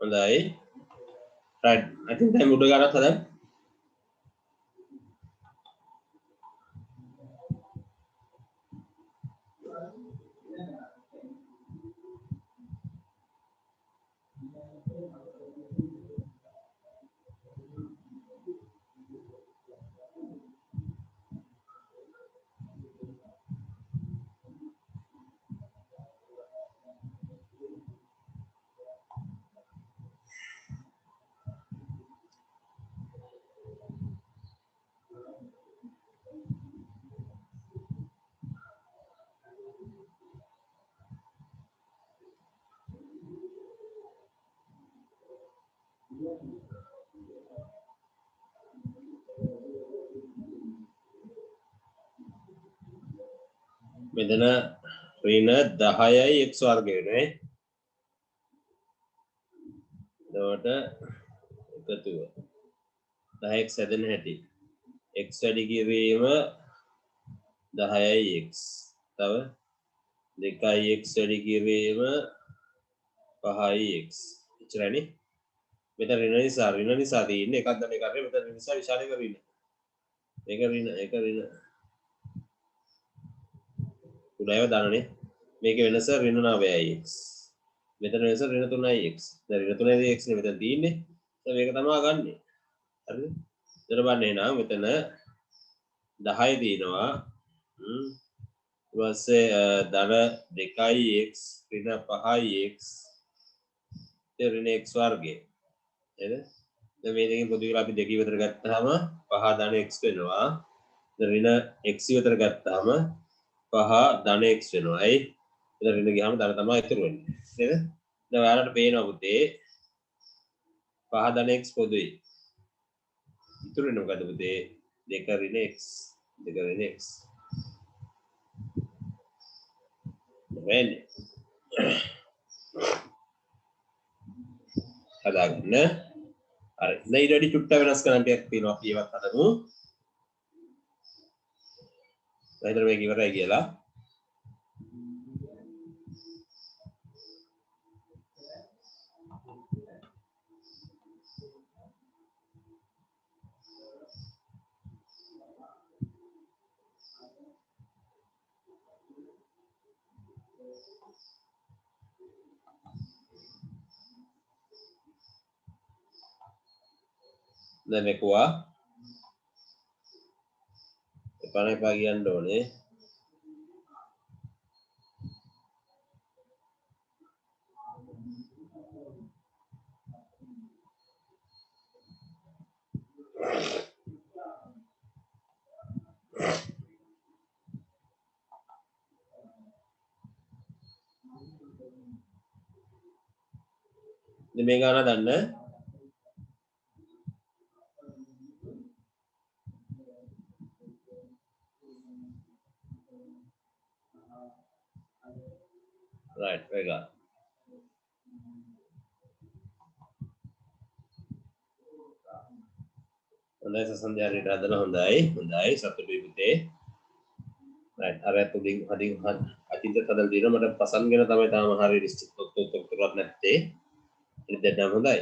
හොඳයි right I think දැන් උඩ ගානක් හදන්න මෙතන ඍණ 10යි x වර්ගය වෙනවා. එතකොට එකතුව 10x හැදෙන හැටි x වැඩි කිරීම 10යි x තව 2යි x වැඩි කිරීම 5යි x එච්චරනේ. මෙතන ඍණ නිසා තියෙන්නේ එකක් දැන් එකක් නේ. මෙතන ඍණ නිසා විශාල එක ඍණ. ඒක ඍණ උඩයව දානනේ. මේකේ වෙනස ඍණ 9යි x. මෙතන වෙනස ඍණ 3යි x. දැන් ඍණ 3යි x නේ මෙතන තියෙන්නේ. දැන් මේක තමයි ගන්නෙ. හරිද? ඊට බලන්න එහෙනම් මෙතන 10 තියෙනවා. ඊට පස්සේ ධන 2යි x ඍණ 5යි x ඍණ x වර්ගය. නේද? දැන් මේ දෙකෙන් පොදු කරලා අපි දෙක ඉවතර ගත්තාම 5 ධන x වෙනවා. ඍණ x ඉවතර ගත්තාම 5 ධන x වෙනවා. ඇයි? එතන ඍණ ගියාම ධන තමයි ඉතුරු වෙන්නේ. නේද? දැන් ඔයාලට පේනවා පුතේ 5 ධන x පොදුයි. ඉතුරු වෙන මොකද පුතේ? 2 ඍණ x. 2 ඍණ x. වෙන්නේ. හදාගන්න. හරි. දැන් ඊට වැඩි චුට්ට වෙනස් කරන්න ටිකක් තියෙනවා. අපි ඒවත් හදමු. දැන් මේක ඉවරයි කියලා. දැන් මේකවා එපා කියන්න ඕනේ. මේ ගාන දන්න right very good. හොඳයි සසන්ධ්‍යාරයට හදලා හොඳයි සතුටුයි පුතේ. right අරත් උඩින් අතීත හදලා දිනවා මට පසන් ගැන තමයි තාම හරිය ලිස්ට් ඔක්කොත් නැත්තේ. ඉතින් දැන් හොඳයි.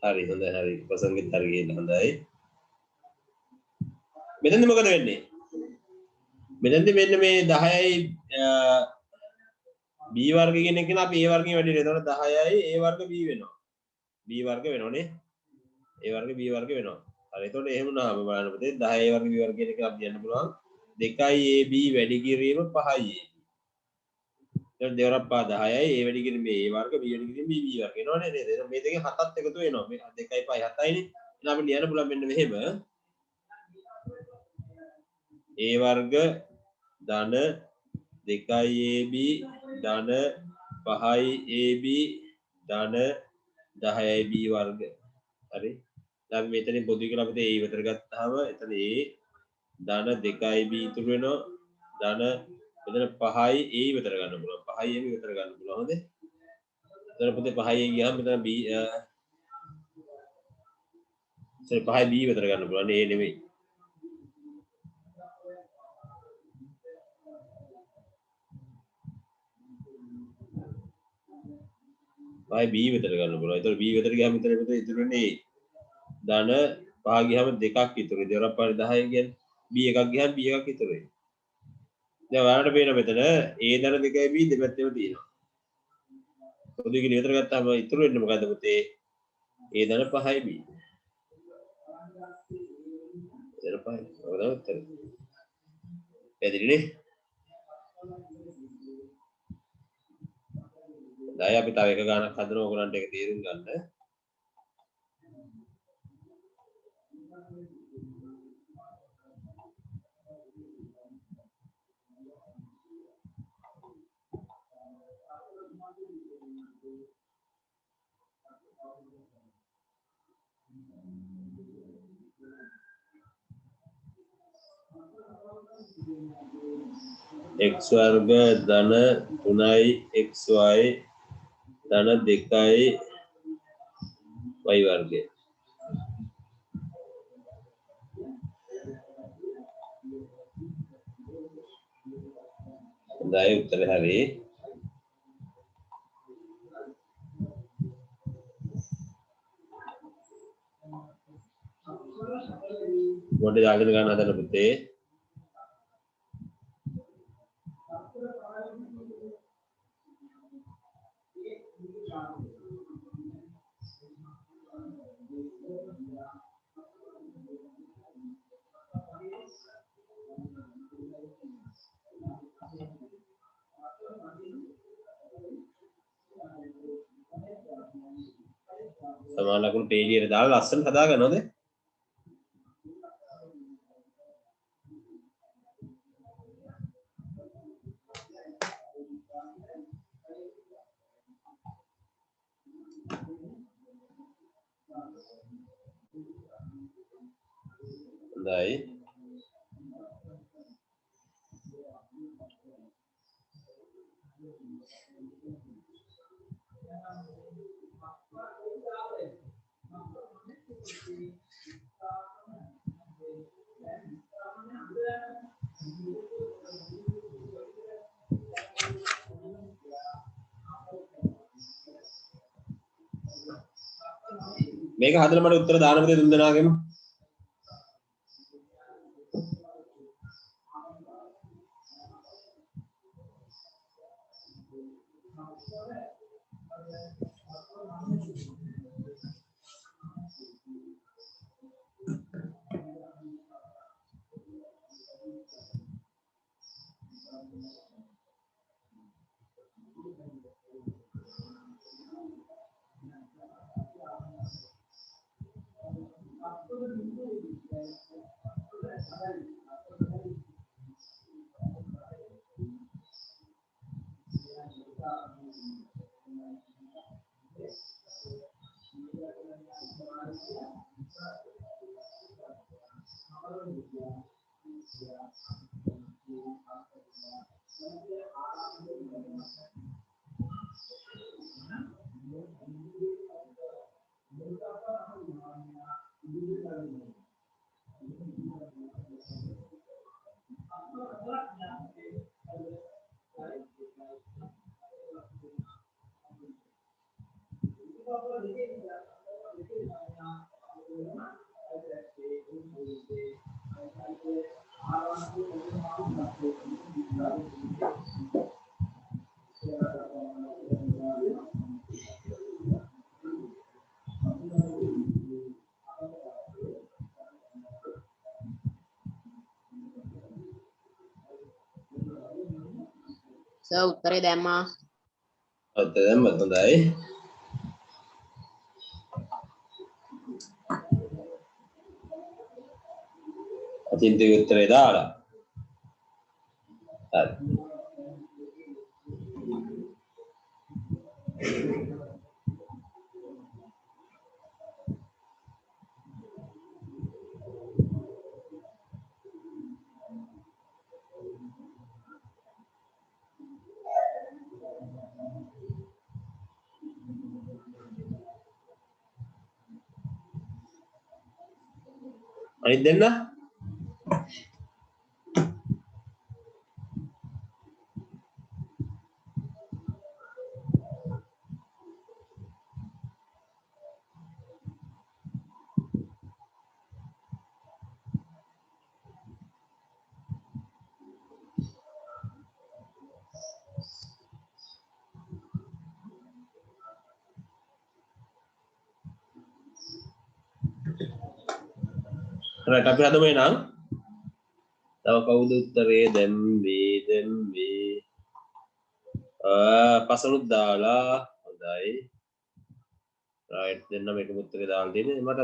හරි හොඳයි හරි ප්‍රසංගෙත් හරි ගිහින් හොඳයි. මෙතනදි මොකද වෙන්නේ? මෙතනදි මෙන්න මේ 10යි b වර්ග කියන එක අපි a වර්ගයෙන් වැඩි වෙනවා. එතකොට 10යි a වර්ග b වෙනවා. b වර්ග වෙනවනේ. a වර්ග b වර්ග වෙනවා. හරි එතකොට එහෙම වුණාම බලන්න පුතේ 10a වර්ග b වර්ග කියන එක අපි කියන්න පුළුවන් 2යි ab වැඩි කිරීම 5යි ab. එතකොට දෙවරක් පහ 10යි a වැඩි කිරීම a වර්ග b වැඩි කිරීම b වර්ග වෙනවනේ නේද? එතකොට මේ දෙකෙන් 7ත් එකතු වෙනවා. මේ 2යි 5යි 7යිනේ. එහෙනම් අපි ලියන්න පුළුවන් මෙන්න මෙහෙම a වර්ග ධන 2යි ab ධන 5යි ab ධන 10යි b වර්ග. හරි. දැන් මෙතනින් පොදු කියලා අපිට a ඉවතර ගත්තාම එතන a ධන 2යි b ඉතුරු වෙනවා. ධන මෙතන 5යි a ඉවතර ගන්න පුළුවන්. 5යි a ඉවතර ගන්න පුළුවන්. හොඳේ. එතන පුතේ 5යි a ගියාම මෙතන b 5යි b ඉවතර ගන්න පුළුවන්. a නෙමෙයි. පහයි b විතර ගන්න පුළුවන්. ඒතකොට b විතර ගියාම මෙතන පුතේ ඉතුරු වෙන්නේ ධන 5 ගියාම දෙකක් ඉතුරුයි. දෙවරක් පාරේ 10 කියන්නේ b එකක් ගියාම b එකක් ඉතුරුයි. දැන් ඔයාලට පේන මෙතන a ධන 2යි b දෙපැත්තෙම තියෙනවා. පොදු කියලා විතර ගත්තාම ඉතුරු වෙන්නේ මොකද්ද පුතේ? A ධන 5යි B. ධන 5යි. ඔය තමයි උත්තරේ. පැහැදිලිනේ? දැන් අපි තව එක ගානක් හදනවා ඔයගලන්ට ඒක තේරුම් ගන්න. x वर्ग धन 3යි xy ධන 2යි y වර්ගය. හොඳයි උත්තරේ හරි. මොකද දාගෙන ගන්න හදන පුතේ? සමාන ලකුණු පේජියට දාලා ලස්සනට හදා ගන්නවද? හොඳයි. මේක හදලා මට උත්තර දාන්න පුතේ තුන් දෙනාගෙම. සර් උත්තරේ දැම්මා. උත්තර දැම්මත් හොඳයි. අචින්තය උත්තරේ දාලා. හරි. අනිත් දෙන්න right අපි හදමු එහෙනම් තව කවුද උත්තරේ දැම්මේ පසනුත් දාලා හොඳයි right දෙන්නම එකම උත්තරේ දාලා දෙන්නේ මට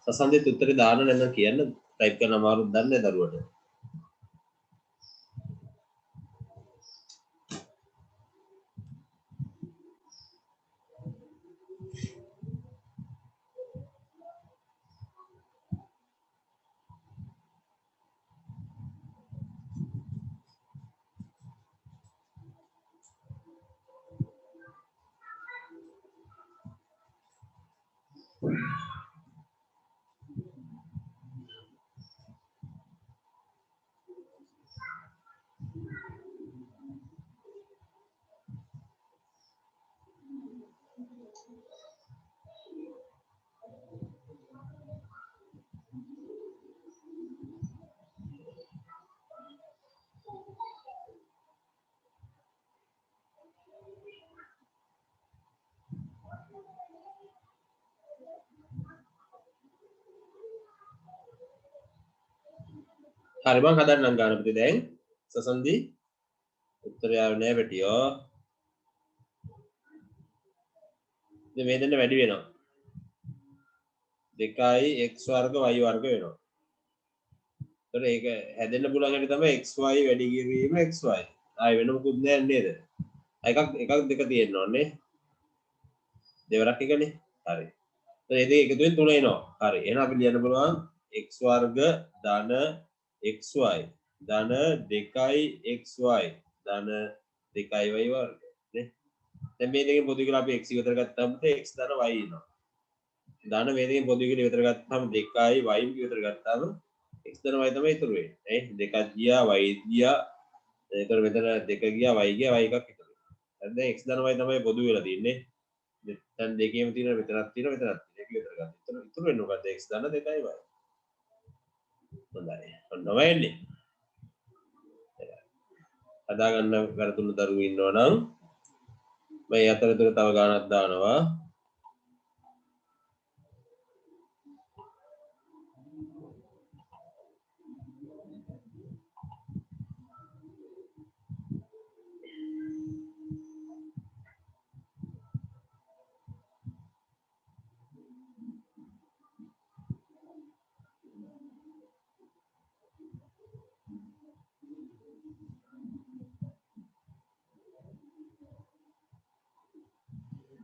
සසන්දෙත් උත්තරේ දාන්න නැත්නම් කියන්න ටයිප් කරන අමාරුද දන්නේ දරුවට හරි මං හදන්නම් ගානපති දැන් සසන්දි උත්තරය ආවේ නැහැ බෙටියෝ ඉතින් මේ දෙන්න වැඩි වෙනවා 2යි x වර්ග y වර්ග වෙනවා ඒතර ඒක හැදෙන්න පුළුවන් හැටි තමයි xy වැඩි කිරීම xy ආයි වෙන මොකුත් නෑ නේද එකක් දෙක තියෙන්න ඕනේ දෙවරක් එකනේ හරි ඒතර ඒ දෙක එකතු වෙන 3 එනවා හරි එහෙනම් අපි ලියන්න පුළුවන් x වර්ග ධන xy ධන 2xy ධන 2y වර්ග නේ දැන් මේ දෙකෙන් පොදු කියලා අපි x ඉවතර ගත්තාම x ධන y එනවා ධන මේ දෙකෙන් පොදු කියලා ඉවතර ගත්තාම 2y y ඉවතර ගත්තාම x ධන y තමයි ඉතුරු වෙන්නේ නේ දෙකක් ගියා y ගියා ඒතර මෙතන දෙක ගියා y ගියා y එකක් ඉතුරු වෙනවා දැන් x ධන y තමයි පොදු වෙලා තියෙන්නේ දැන් දෙකේම තියෙන මෙතනක් තියෙනවා මෙතනක් තියෙනවා ඒක ඉවතර ගන්න ඉතුරු වෙන්නේ මොකද්ද x ධන 2y y හොඳයි ඔන්න වෙන්නේ හදා ගන්න වැරදුණු දරුවෝ ඉන්නවා නම් මේ අතරතුර තව ගානක් දානවා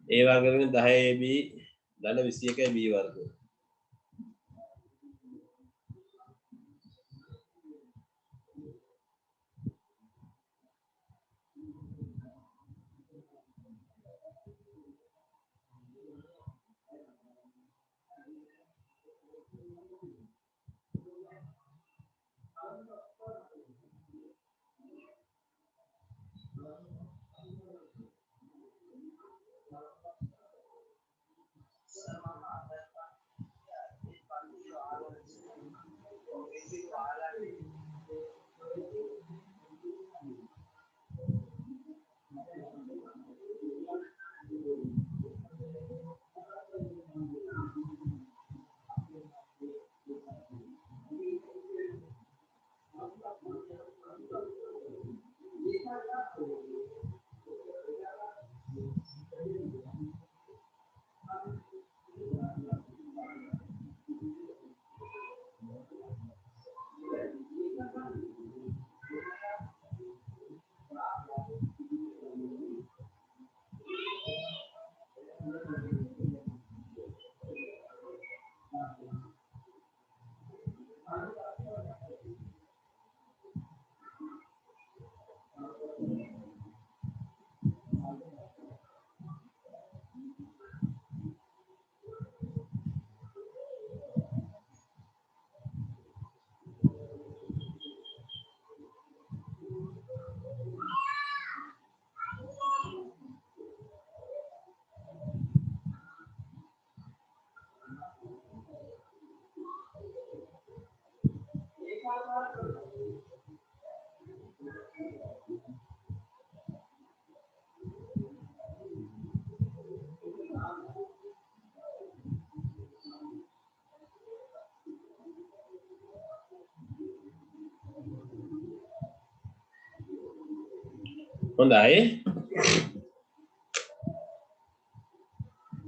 A වර්ගයෙන් 10ab ධන 21යි b වර්ග හොඳයි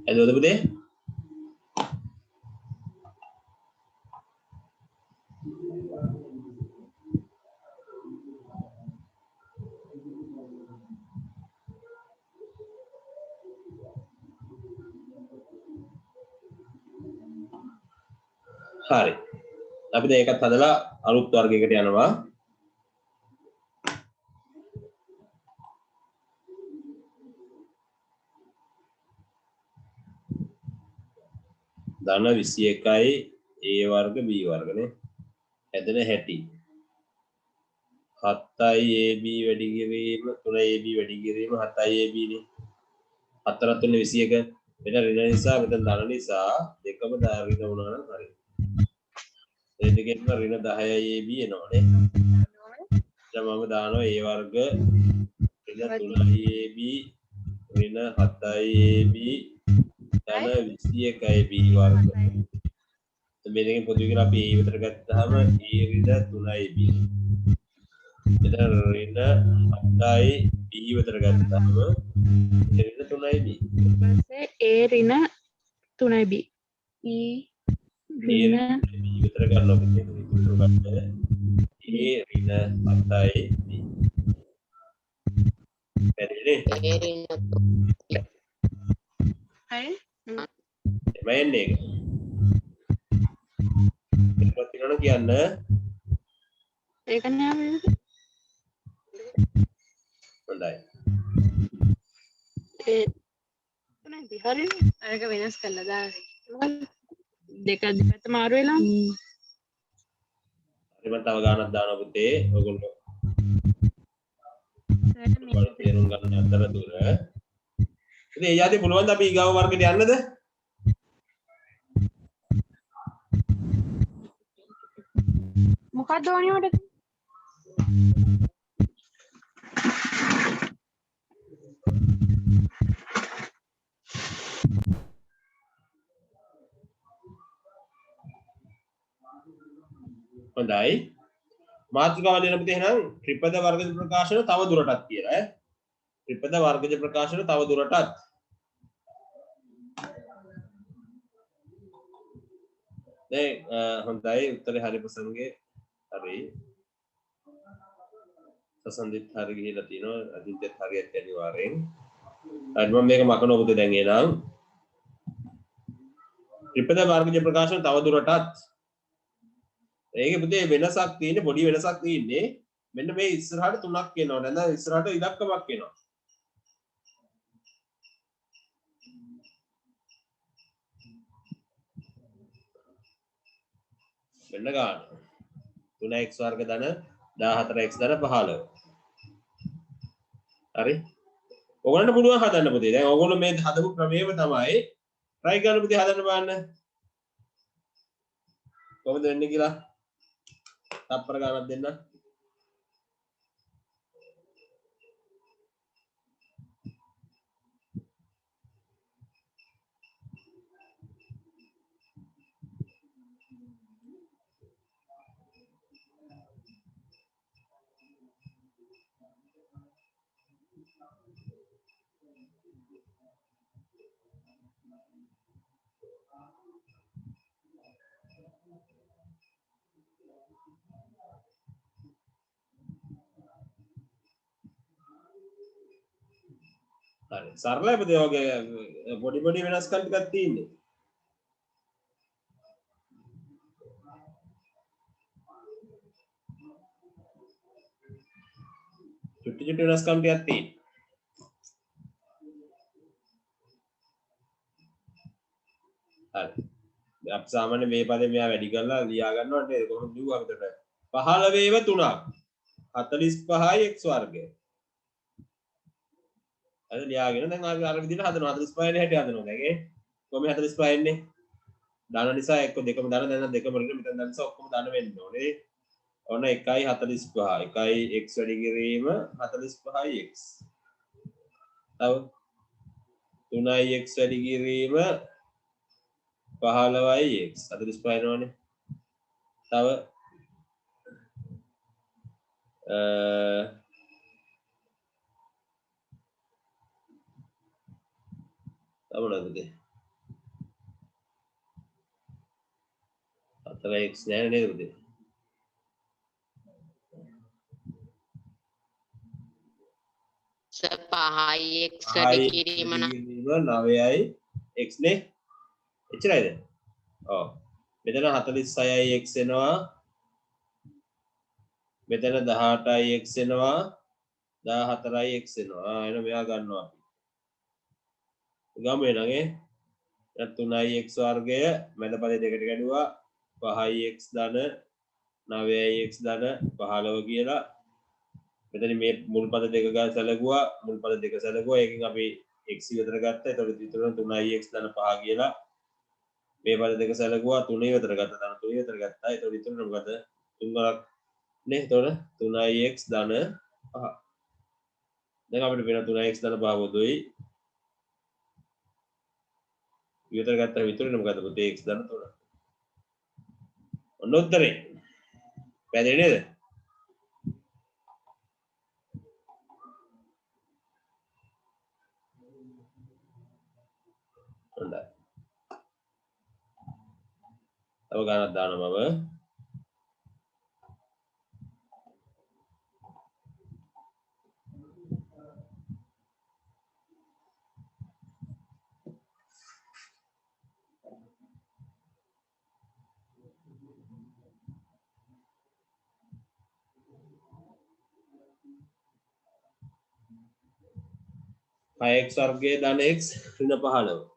එතකොට පුතේ හරි අපි දැන් ඒකත් හදලා අලුත් වර්ගයකට යනවා ධන 21යි a වර්ග b වර්ගනේ හැදෙන හැටි 7යි ab වැඩි කිරීම 3යි ab වැඩි කිරීම 7යි ab නේ 4 3 21 මෙතන ඍණ නිසා මෙතන ධන නිසා දෙකම ඍණ වුණා නම් හරි ඒ දෙකෙන්ම ඍණ 10යි ab එනවනේ දැන් මම දානවා a වර්ග ඍණ 3යි ab ඍණ 7යි ab ධන 21යි b වර්ග මේ දෙකෙන් පොදු කියලා අපි a විතර ගත්තාම a ඍණ 3යි b මෙතන ඍණ 7යි b විතර ගත්තාම ඍණ 3යි b පස්සේ A ඍණ 3යි B E ඍණ b විතර ගන්නවා කියන්නේ විතර ගන්න a ඍණ 7යි b පැහැදිලිනේ හරි එමයන්නේ ඒක ඒකත් වෙනවනේ කියන්න ඒක නෑ හොඳයි ඒ 3යි B හරි අරක වෙනස් කරලා දාන්න මොකද දෙක දෙපැත්ත මාරු වෙලා හරි මම තව ගානක් දානවා පුතේ ඔයගොල්ලෝ තේරුම් ගන්න අතරතුර ඉතින් ඒ යටි පුළුවන් ද අපි ඊගාව වර්ගයට යන්නද මොකක්ද ඕනේ උඩට හොඳයි මාතෘකාව ලියන පුතේ එහෙනම් ත්‍රිපද වර්ගජ ප්‍රකාශන තව දුරටත් කියලා ඈ ත්‍රිපද වර්ගජ ප්‍රකාශන තව දුරටත් දැන් හොඳයි උත්තරේ හරි ප්‍රසංගේ හරි සසන්දිත් හරි ගිහිලා තිනවා අදිත්‍යත් හරියට අනිවාර්යෙන් හරි මම මේක මකනවා පුතේ දැන් එනං ත්‍රිපද වර්ගජ ප්‍රකාශන තව දුරටත් ඒකේ පුතේ වෙනසක් තියෙන්නේ පොඩි වෙනසක් තියෙන්නේ මෙන්න මේ ඉස්සරහට 3ක් එනවා නැත්නම් ඉස්සරහට ඉලක්කමක් එනවා මෙන්න ගන්න 3x වර්ග ධන 14x ධන 15 හරි ඔයගොල්ලන්ට පුළුවන් හදන්න පුතේ දැන් ඔයගොල්ලෝ මේ හදපු ක්‍රමයේම තමයි try කරන්න පුතේ හදන්න බලන්න කොහොමද වෙන්නේ කියලා තප්පර ගානක් දෙන්න හරි සරලයි පුතේ ඔයගේ පොඩි පොඩි වෙනස්කම් ටිකක් තියෙන්නේ චුට්ටි චුට්ටි වෙනස්කම් ටිකක් තියෙන්නේ හරි අපි සාමාන්‍ය මේ පදේ මෙයා වැඩි කරලා ලියා ගන්නවා නේද කොහොමද ලියුවා අපිට 15 වේව 3ක් 45යි x වර්ගය අද ලියාගෙන දැන් අපි අර විදිහට හදනවා 45 නේ හැටි හදනවා දැන් ඒ කොහොමද 45 එන්නේ ධන නිසා එක්ක දෙකම ධන දැන් දෙකම ඍණ මෙතන ධන නිසා ඔක්කොම ධන වෙන්න ඕනේ ඔන්න 1යි 45 1යි x වැඩි කිරීම 45යි x තව 3යි x වැඩි කිරීම 15යි x 45 එනවනේ තව 5යි මොනවද පුතේ 4x නෑ නේද පුතේ සර් 5යි x වැඩි කිරීම නම් 9යි x නේ එච්චරයිද ඔව් මෙතන 46යි x එනවා මෙතන 18යි x එනවා 14යි x එනවා එන මෙයා ගන්නවා අපි ගමු එනගේ 3යි x වර්ගය මැද පදේ දෙකට ගැඩුවා 5යි x ධන 9යි x ධන 15 කියලා මෙතන මේ මුල් පද දෙක ගාන සැලකුවා මුල් පද දෙක සැලකුවා ඒකෙන් අපි x විතර ගත්තා ඒතකොට ඉතුරු 3යි x ධන 5 කියලා මේ පද දෙක සැලකුවා 3 විතර ගත්තා ධන 3 විතර ගත්තා ඒතකොට ඉතුරු මොකද 3ක් නේ එතකොට 3යි x ධන 5 දැන් අපිට වෙන 3යි x ධන 5 පොදුයි විතර ගත්තා විතරනේ මොකද පුතේ x ධන 3 ඔන්න උත්තරේ පැහැදිලි නේද හොඳයි තව ගානක් දානවා මම 5x වර්ගය ධන x ඍණ 15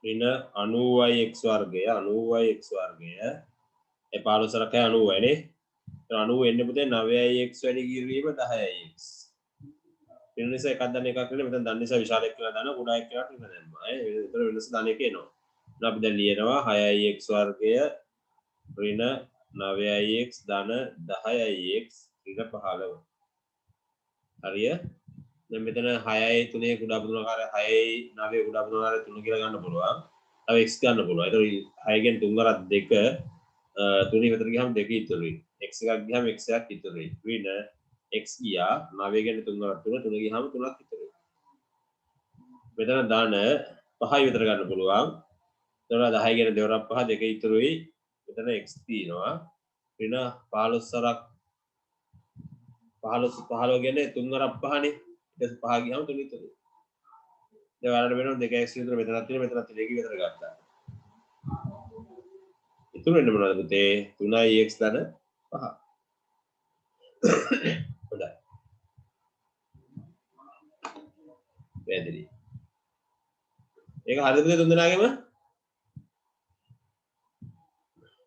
ඍණ 90y x වර්ගය 90y x වර්ගය 15 90 නේ 90 එන්නේ පුතේ 9x වැඩි කිරීම 10x වෙන නිසා එකක් දන්න එකක් නෙමෙයි මෙතන දන්න නිසා විශාලයක් කියලා දානවා කුඩායක් කියලා ටික දැම්මා ඒතර වෙනස දාන එක එනවා අපි දැන් ලියනවා 6x වර්ගය ඍණ 9x ධන 10x ඍණ 15 හරිය දැන් මෙතන 6යි 3යි කුඩා පුදුනාකාර 6යි 9යි කුඩා පුදුනාකාර 3 කියලා ගන්න පුළුවන් තව x ගන්න පුළුවන් ඒතර 6 ගෙන් 3 වරක් 2 3 විතර ගියාම 2 ඉතුරුයි x එකක් ගියාම x එකක් ඉතුරුයි ඍණ x ගියා 9 ගෙන් 3 වරක් 3 3 ගියාම 3ක් ඉතුරුයි මෙතන දාන 5යි විතර ගන්න පුළුවන් එතන 10 ගෙන් 2 වරක් 5 2 ඉතුරුයි මෙතන x තියෙනවා ඍණ 15 වරක් 15 කියන්නේ 3 වරක් 5නේ ඊට 5 ගියාම 3 ඉතුරුයි දැන් ඔයාලට වෙනවා 2x විතර මෙතනක් තියෙනවා මෙතනත් 2 විතර ගත්තා ඉතුරු වෙන්නේ මොනවද පුතේ 3x ධන 5 හොඳයි පැහැදිලි ඒක හරියද පුතේ තුන්දෙනාගේම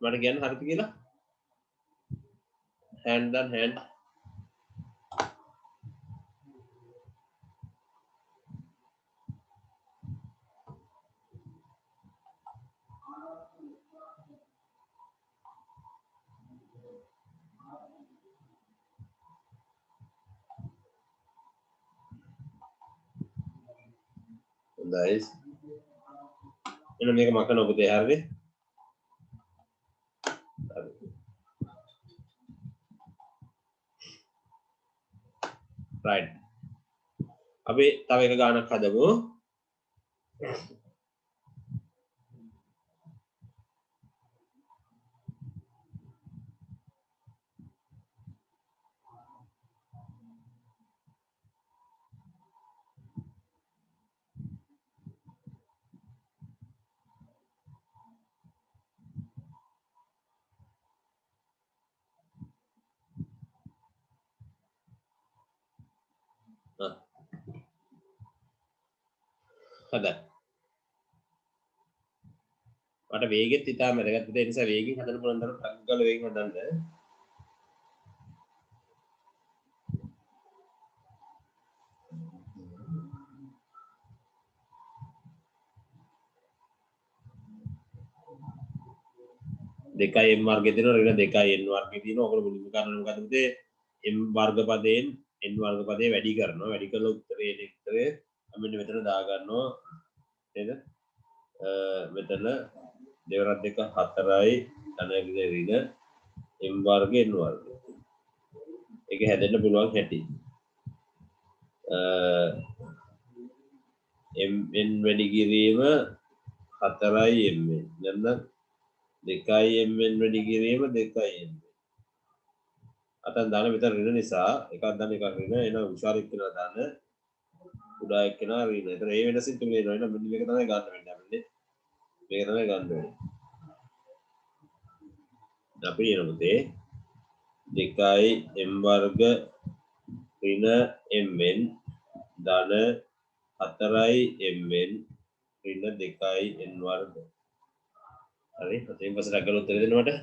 මට කියන්න හරිද කියලා hand on hand nice එන්න මේක මකන පුතේ හරිද right අපි තව එක ගානක් හදමු හදන්න මට වේගෙත් ඉතාම වැදගත් ඒ නිසා වේගෙන් හදන්න පුළුවන් තරම් ටක් ගාලා වේගෙන් හදන්න දෙකයි m වර්ගය තියෙනවා ඍණ දෙකයි n වර්ගය තියෙනවා ඔයගොල්ලෝ මුලින්ම කරන්නේ මොකද පුතේ m වර්ග පදයෙන් n වර්ග පදේ වැඩි කරනවා වැඩි කළා උත්තරේ මෙන්න මෙතන දා ගන්නවා නේද මෙතන දෙවරක් දෙක 4යි ධන ඍණ m වර්ග n වර්ග ඒක හැදෙන්න පුළුවන් හැටි m වැඩි කිරීම 4යි m නැත්නම් 2යි m වැඩි කිරීම 2යි m අතන දාන මෙතන ඍණ නිසා එකක් දාන එකක් ඍණ එන විශාල එක්කෙනා දාන කුඩා එක්කෙනා ඍණ. ඒතර ඒ වෙනසින් තුනේ එනවා. එහෙනම් මෙන්න මේක තමයි ගන්න වෙන්නේ අපිට. මේක තමයි ගන්න වෙන්නේ. අපි එනමුතේ 2යි m වර්ග ඍණ mn ධන 4යි mn ඍණ 2යි n වර්ග. හරි. අතෙන් පස්සේ රැකලා උත්තර දෙන්න මට.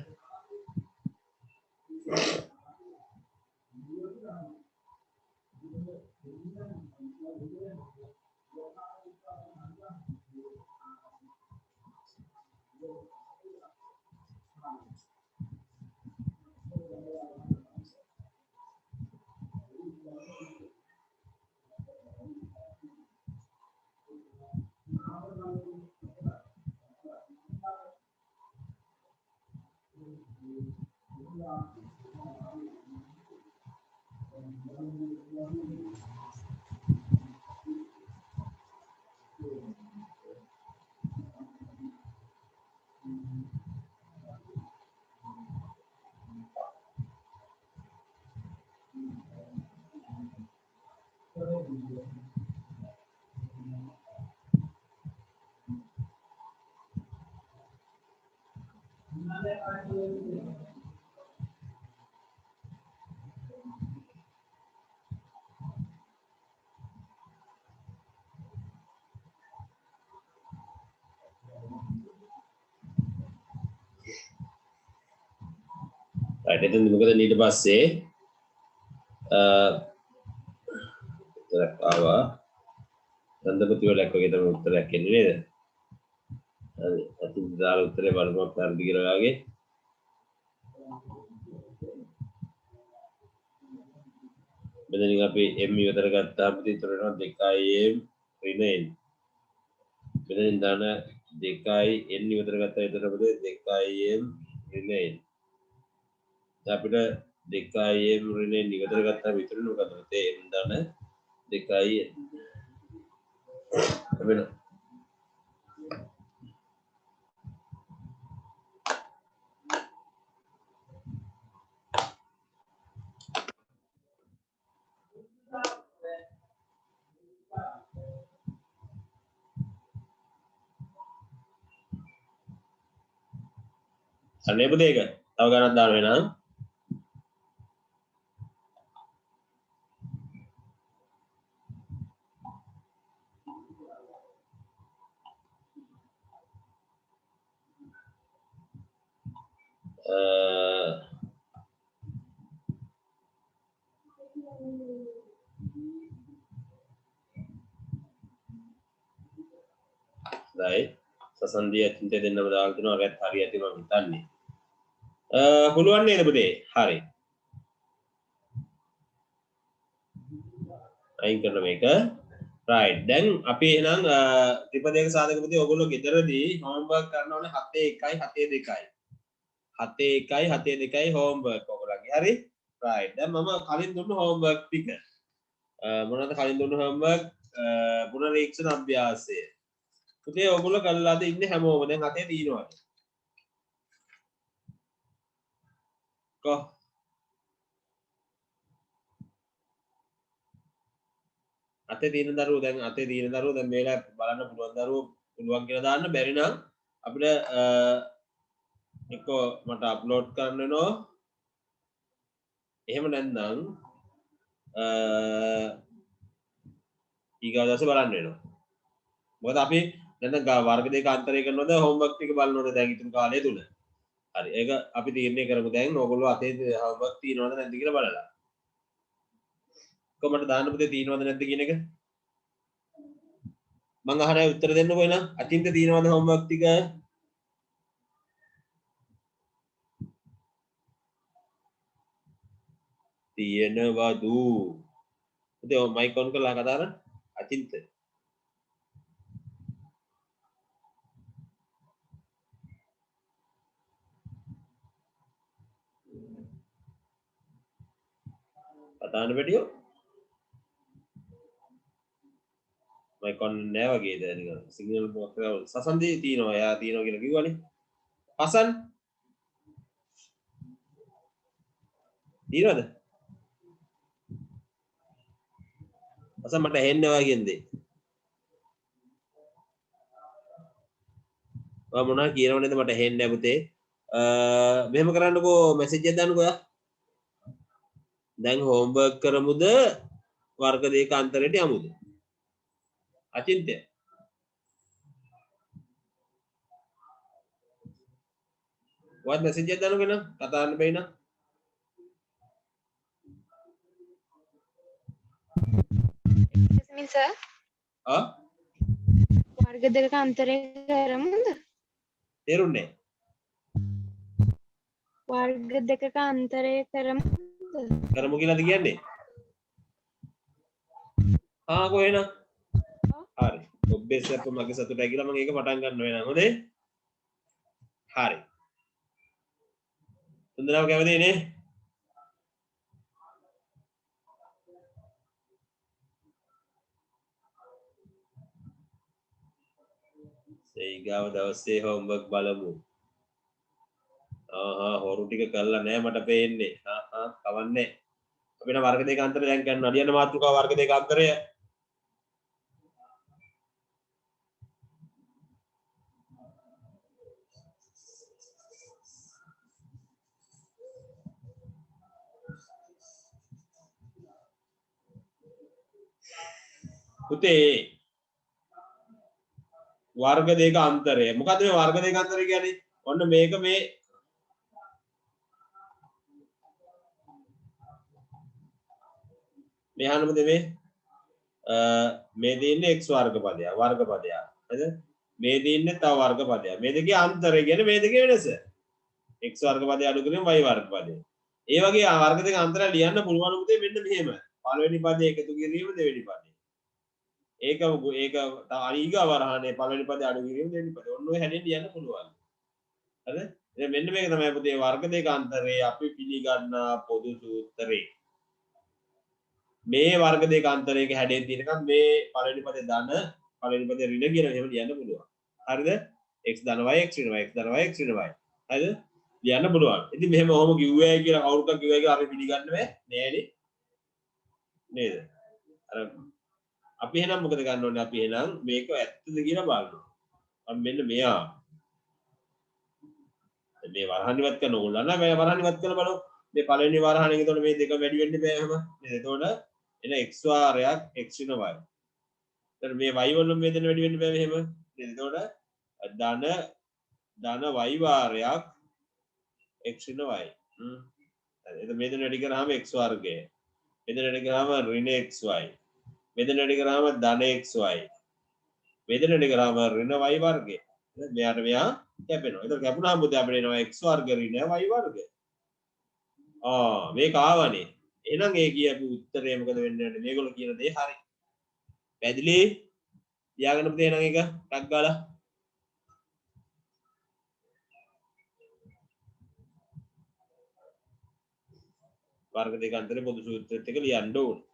right එතෙන් මොකද ඊට පස්සේ උත්තරයක් ආවා සඳපති වලක් වගේ තමයි උත්තරයක් එන්නේ නේද හරි අතින් දාලා උත්තරේ බලමු හරිද කියලා වගේ මෙතනින් අපි m ඉවතර ගත්තාම ඉතුරු වෙනවා 2m ඍණ n මෙතනින් දාන 2i n ඉවතර ගත්තා එතකොට 2im ඍණ n අපිට 2im ඍණ n ඉවතර ගත්තාම ඉතුරු වෙනවා මොකද m දාන 2i වෙන අනේ පුතේ එක තව ගණන් දාන්න වෙනවා right සසන්දිය අතින්ට දෙන්නම දාලා තිනවා රැත් හරි ඇති මම හිතන්නේ පුළුවන් නේද පුතේ හරි අයින් කරන මේක right දැන් අපි එහෙනම් ත්‍රිපදයක සාධක පුතේ ඔයගොල්ලෝ ගෙදරදී homework කරන්න ඕනේ 7 1 7 2යි homework ඔයගොල්ලන්ගේ හරි right දැන් මම කලින් දුන්න homework ටික මොනවද කලින් දුන්න homework පුනරීක්ෂණ අභ්‍යාසය පුතේ ඔයගොල්ලෝ කරලාද ඉන්නේ හැමෝම දැන් අතේ දිනනවා කො අතේ දින දරුවෝ දැන් අතේ දින දරුවෝ දැන් මේලා බලන්න පුළුවන් දරුවෝ පුළුවන් කියලා දාන්න බැරි නම් අපිට එක්ක මට අප්ලෝඩ් කරන්න වෙනවා එහෙම නැත්නම් ඊගා දවසේ බලන්න වෙනවා මොකද අපි නැත්නම් වර්ග දෙක අන්තරය කරනවද හෝම්වර්ක් ටික බලනවද දැන් ඉතුරු කාලය තුල හරි ඒක අපි තීරණය කරමු දැන් ඕගොල්ලෝ අතේ හෝම්වර්ක් තියනවද නැද්ද කියලා බලලා කොහමද දාන්න පුතේ තියනවද නැද්ද කියන එක මං අහන්නේ උත්තර දෙන්නකෝ එන අතින්ද තියනවද හෝම්වර්ක් ටික තියෙනවදු පුතේ මයික් ඔන් කරලා කතා කරන්න අතින්ද කතාන වැඩියෝ මයික් ඔන් නෑ වගේ දැන් නිකන් සිග්නල් මොකක් කරලා සසන්දී තියනවා එයා තියනවා කියලා කිව්වනේ හසන් තියනවද හසන් මට ඇහෙන්නේ වගේ කියන්නේ ඔයා මොනවා කියනව නේද මට ඇහෙන්නේ නැහැ පුතේ මෙහෙම කරන්නකෝ මැසේජ් එකක් දාන්නකෝ ඔයා දැන් හෝම්වර්ක් කරමුද වර්ග දෙක අන්තරයට යමුද අචින්ත්‍ය ඔයාත් මැසේජ් එකක් දාන්නකෝ නේද කතා කරන්න බැයි නම් excuse me sir වර්ග දෙකක අන්තරය කරමුද තේරුන්නේ වර්ග දෙකක අන්තරය කරමුද කරමු කියලාද කියන්නේ කොහෙනම් හරි ඔබ්බේස් අප්ප මගේ සතුටයි කියලා මම ඒක පටන් ගන්න වෙනවා හොඳේ හරි තුන්දෙනාම කැමතියි නේ ඊගාව දවසේ හෝම්වර්ක් බලමු හොරු ටික කරලා නෑ මට පේන්නේ කවන්නේ අපිට වර්ග දෙක අන්තරය දැන් ගන්න අඩියන මාතෘකාව වර්ග දෙක අන්තරය පුතේ වර්ග දෙක අන්තරය මොකද්ද මේ වර්ග දෙක අන්තරය කියන්නේ ඔන්න මේක මේ මේ අහන්නමද මේ තියෙන්නේ x වර්ග පදයක් හරිද මේ තියෙන්නේ තව වර්ග පදයක් මේ දෙකේ අන්තරය කියන්නේ මේ දෙකේ වෙනස x වර්ග පදය අඩු කිරීම y වර්ග පදය ඒ වගේ වර්ග දෙක අන්තරය ලියන්න පුළුවන් උදේ මෙන්න මෙහෙම පළවෙනි පදේ එකතු කිරීම දෙවෙනි පදේ ඒක ඊගා වරහනේ පළවෙනි පදේ අඩු කිරීම දෙවෙනි පදේ ඔන්න ඔය හැදෙන්න ලියන්න පුළුවන් හරිද දැන් මෙන්න මේක තමයි පුතේ වර්ග දෙක අන්තරේ අපි පිළිගන්නා පොදු සූත්‍රය මේ වර්ග දෙක අන්තරයක හැඩයෙන් තියෙනකම් මේ පළවෙනි පදේ ධන පළවෙනි පදේ ඍණ කියන එහෙම ලියන්න පුළුවන් හරිද x ධන y x ඍණ y x ධන y x ඍණ y හරිද ලියන්න පුළුවන් ඉතින් මෙහෙම ඔහොම කිව්වයි කියලා කවුරුත් කිව්වයි කියලා අපි පිළිගන්න බෑ නේද නේද අර අපි එහෙනම් මොකද ගන්න ඕනේ අපි එහෙනම් මේක ඇත්තද කියලා බලනවා අපි මෙන්න මෙයා මේ වරහන් ඉවත් කරන ඕගොල්ලෝ නෑ මේ වරහන් ඉවත් කරලා බලමු මේ පළවෙනි වරහනේ එතකොට මේ දෙක වැඩි වෙන්න බෑ එහෙම නේද එතකොට එන x වාරයක් x ඍණ y එතකොට මේ y වලින් මේ දෙන වැඩි වෙන්න බෑ එහෙම නේද එතකොට ධන y වාරයක් x ඍණ y එතකොට මේ දෙන වැඩි කරාම x වර්ගය මෙතන වැඩි කරාම ඍණ xy මෙතන වැඩි කරාම ධන xy මෙතන වැඩි කරාම ඍණ y වර්ගය මෙයාට මෙයා කැපෙනවා එතකොට කැපුණාම බුද්ධ අපිට එනවා x වර්ග ඍණ y වර්ග මේක ආවනේ එහෙනම් ඒ කියපු උත්තරය මොකද වෙන්නේ මේගොල්ලෝ කියන දේ හරි පැහැදිලි ලියාගන්න පුතේ එහෙනම් ඒක ටක් ගාලා වර්ග දෙක අතරේ පොදු සූත්‍රෙත් එක ලියන්න ඕනේ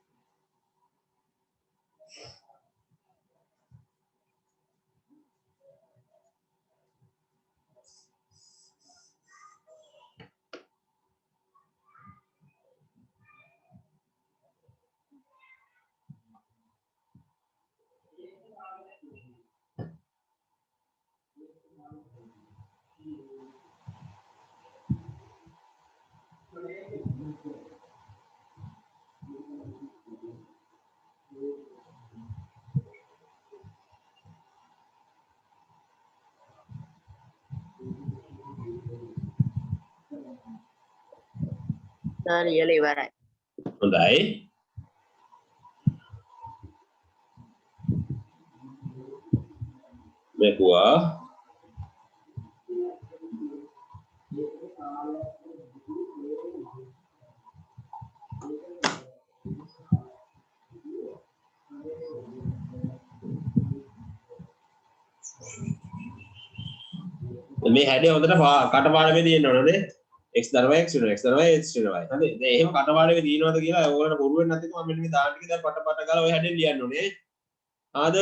සර් ලියලා ඉවරයි. හොඳයි මේකුවා මේ හැඩය හොඳට කටපාඩමේ තියෙන්න ඕනේ x ධන y x ඍණ x ධන y x ඍණ y හරි දැන් එහෙම කටපාඩමේ තියෙනවද කියලා ඔයගොල්ලන්ට බොරු වෙන්නේ නැති මම මෙන්න මේ දාන්න ටික දැන් පට ගාලා ඔය හැඩෙන් ලියන්න ඕනේ ආද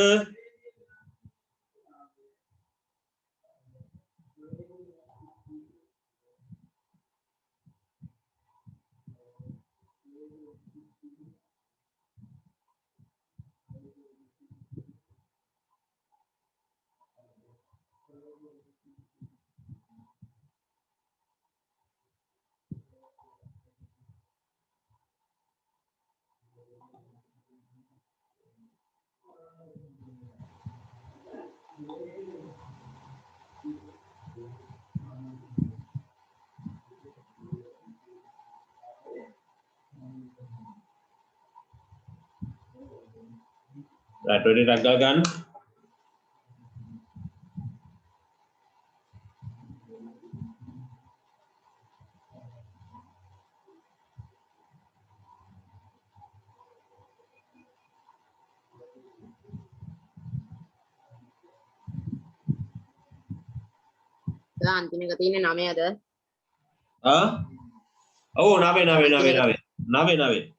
right ready ටක් ගාලා ගන්න සර් අන්තිම එක තියෙන්නේ 9ද? ඔව් 9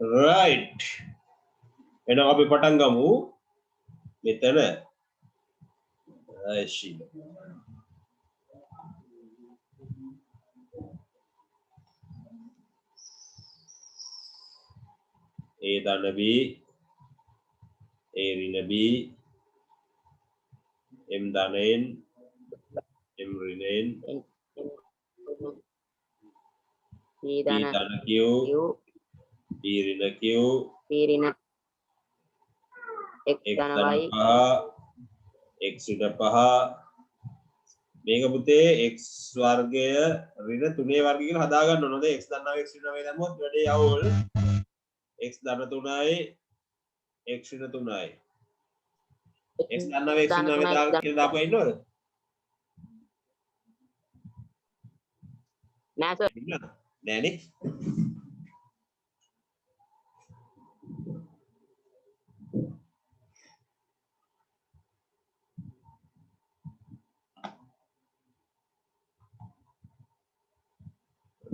right එහෙනම් අපි පටන් ගමු මෙතන ඇෂි A ධන B A ඍණ B M ධනයෙන් M ඍණයෙන් P B ධන ධන Q Q B ඍණ Q P ඍණ X X ධන ධන Y 5 X ඍණ 5 මේක පුතේ x වර්ගය ඍණ 3 වර්ගය කියලා හදා ගන්න ඕනද x දන්නවා x ඍණ 9 දැම්මොත් වැඩේ අවුල් x ධන 3යි x ඍණ 3යි x දන්නවා x ඍණ 9 දාලා කියලා දාපුවා ඉන්නවද නෑ සර් නෑනේ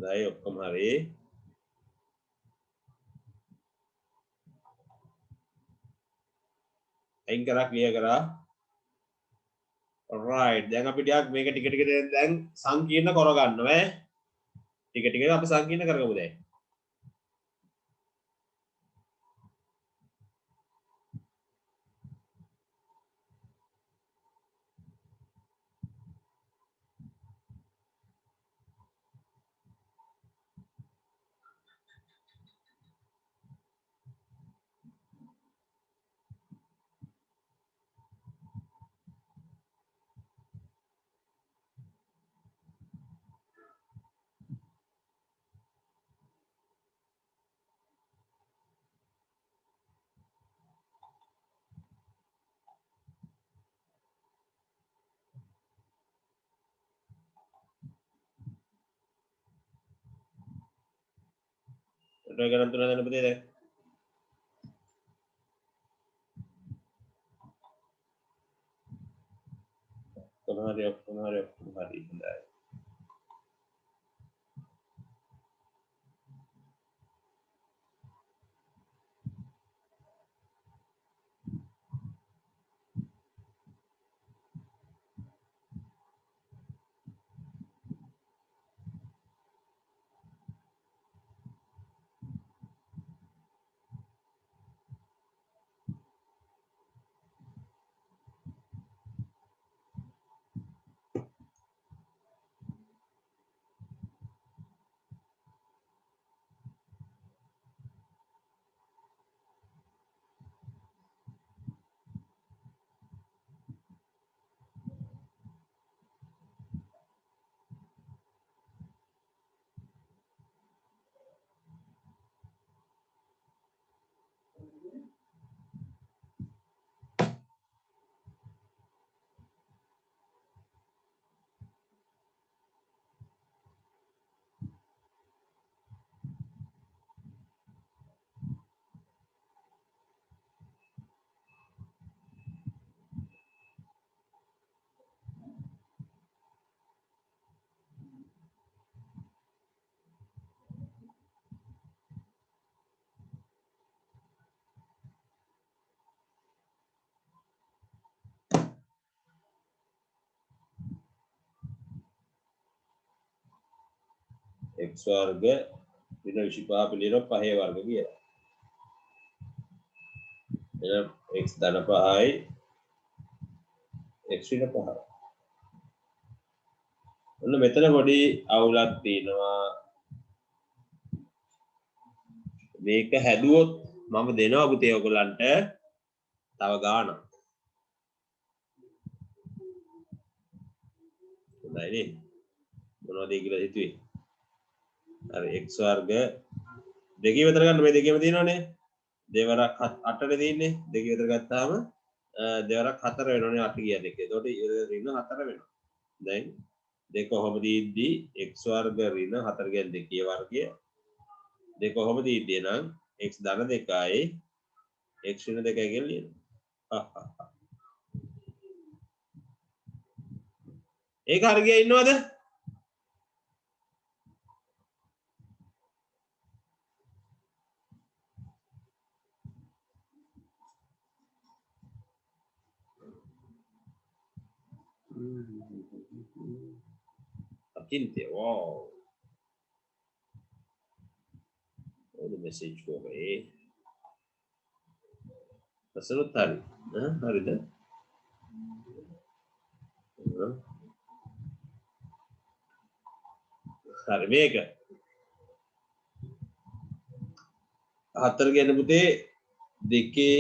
හොඳයි ඔක්කොම හරි අයින් කරා ක්ලියර් කරා right දැන් අපි ටිකක් මේක ටික ටික දැන් සංකීර්ණ කරගන්නවා ඈ ටික ටික අපි සංකීර්ණ කරගමු දැන් ඩ්‍රැගන් තුන දැන් පුතේ දැන් ඔක්කොම හරි හොඳයි x වර්ග ඍණ 25 පිළිවෙල 5 වර්ග කියලා. එහෙනම් x ධන 5යි x ඍණ 5යි. ඔන්න මෙතන පොඩි අවුලක් තියෙනවා. මේක හැදුවොත් මම දෙනවා පුතේ ඔයගලන්ට තව ගානක්. හොඳයි නේ. මොනවද කියලා හිතුවේ? අර x වර්ග දෙකේ විතර ගන්න මේ දෙකේම තියෙනවනේ. දෙවරක් 8ට තියෙන්නේ. දෙකේ විතර ගත්තාම දෙවරක් 4 වෙනවනේ 8 කියන්නේ. ඒකට ඍණ 4 වෙනවා. දැන් දෙක කොහොම දීද්දි x වර්ග ඍණ 4 කියන්නේ දෙකේ වර්ගය. දෙක කොහොම දීද්දි නම් x ධන 2යි x ඍණ 2යි කියලා ලියනවා. ඒක හරි ගියා ඉන්නවද? Akinte, wow. Oh, the message go away. Asalot hari. Hari dah. Hari මේක. 4 කියන්නේ පුතේ දෙකේ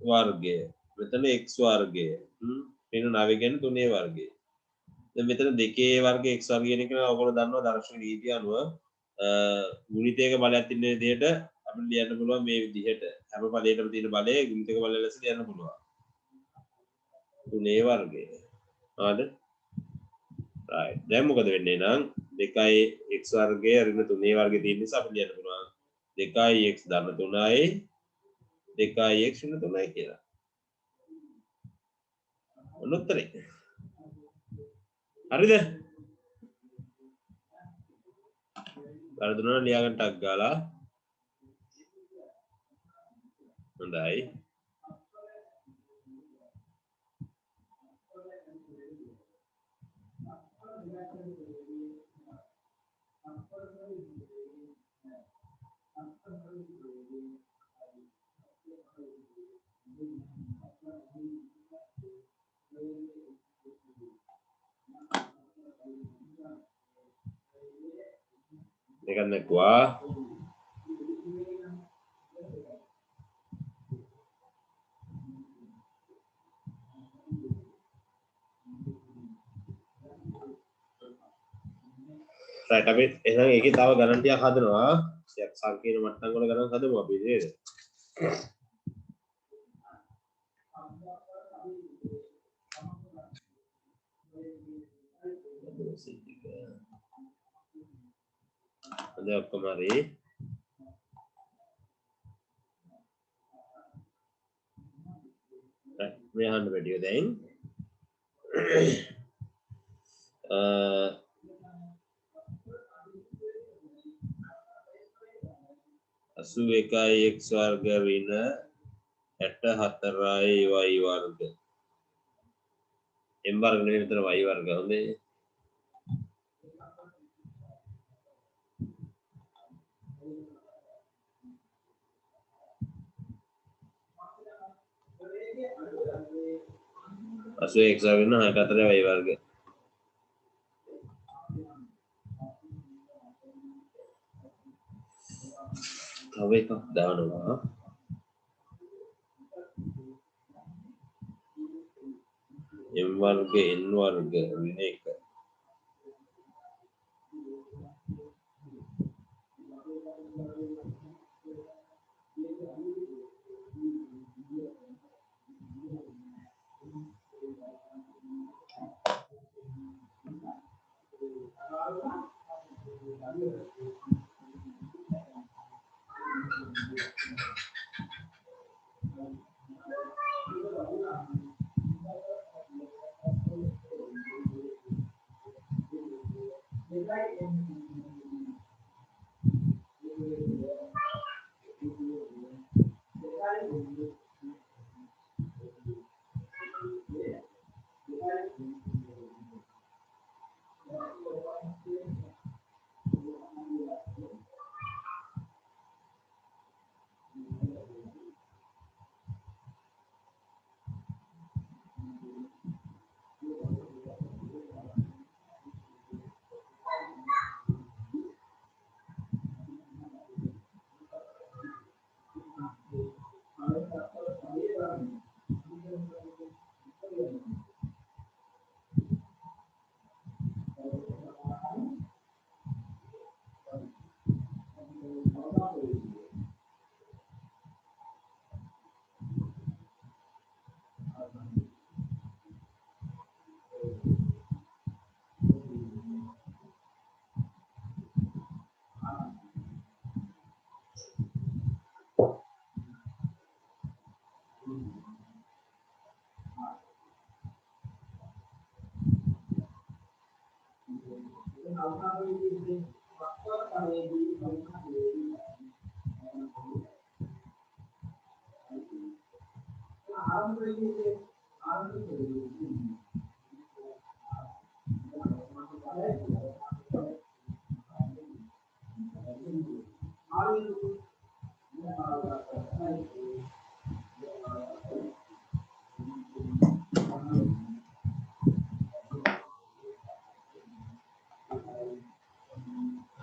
වර්ගය. මෙතන x වර්ගය. ඍණ 9 කියන්නේ 3 වර්ගය. දැන් මෙතන දෙකේ වර්ගය x වර්ගය කියන එක ඔයගොල්ලෝ දන්නවා දර්ශන රීතිය අනුව ගුණිතයක බලයක් තියෙන විදිහට අපිට ලියන්න පුළුවන් මේ විදිහට හැම පදයකටම තියෙන බලය ගුණිතක බලය ලෙස ලියන්න පුළුවන් 3 වර්ගය හරිද right දැන් මොකද වෙන්නේ නම් 2යි x වර්ගය ඍණ 3 වර්ගය තියෙන නිසා අපිට ලියන්න පුළුවන් 2යි x ධන 3යි 2යි x ඍණ 3යි කියලා ඔන්න උත්තරේ හරිද වැරදුනා ලියා ගන්න ටක් ගාලා හොඳයි දෙකක් නැකුවා right අපි එහෙනම් ඒකේ තව ගණන් ටිකක් හදනවා සංකීර්ණ මට්ටම් වල ගණන් හදමු අපි නේද හොඳයි ඔක්කොම හරි මේ අහන්න බැරිය දැන් 81යි x වර්ග ඍණ 64යි y වර්ග m වර්ග නෙවෙයි මෙතන y වර්ග හොඳේ x වර්ග ඍණ 64යි y වර්ග තව එකක් දානවා m වර්ග n වර්ග ඍණ 1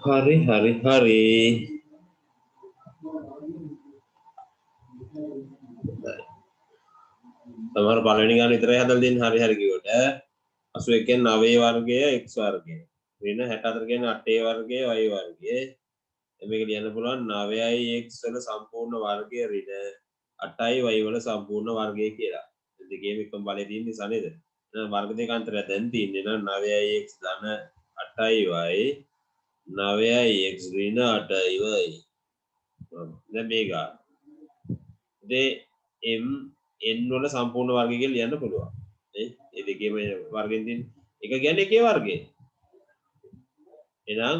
hari hari hari සමහර පළවෙනි ගාන විතරයි හදලා දෙන්නේ hari hari කිව්වට 81 කියන්නේ 9 වර්ගය x වර්ගය වෙන 64 කියන්නේ 8 වර්ගය y වර්ගය මේක ලියන්න පුළුවන් 9යි x වල සම්පූර්ණ වර්ගය ඍණ 8යි y වල සම්පූර්ණ වර්ගය කියලා. දෙකේම එකම බලය තියෙන නිසා නේද? එහෙනම් වර්ග දෙක අතර දැන් තියෙන්නේ නම් 9යි x ධන 8යි y 9යි x ඍණ 8යි y. දැන් මේක m n වල සම්පූර්ණ වර්ගය කියලා ලියන්න පුළුවන්. නේ? මේ දෙකේම වර්ගෙන් තියෙන එක කියන්නේ එකේ වර්ගය. එහෙනම්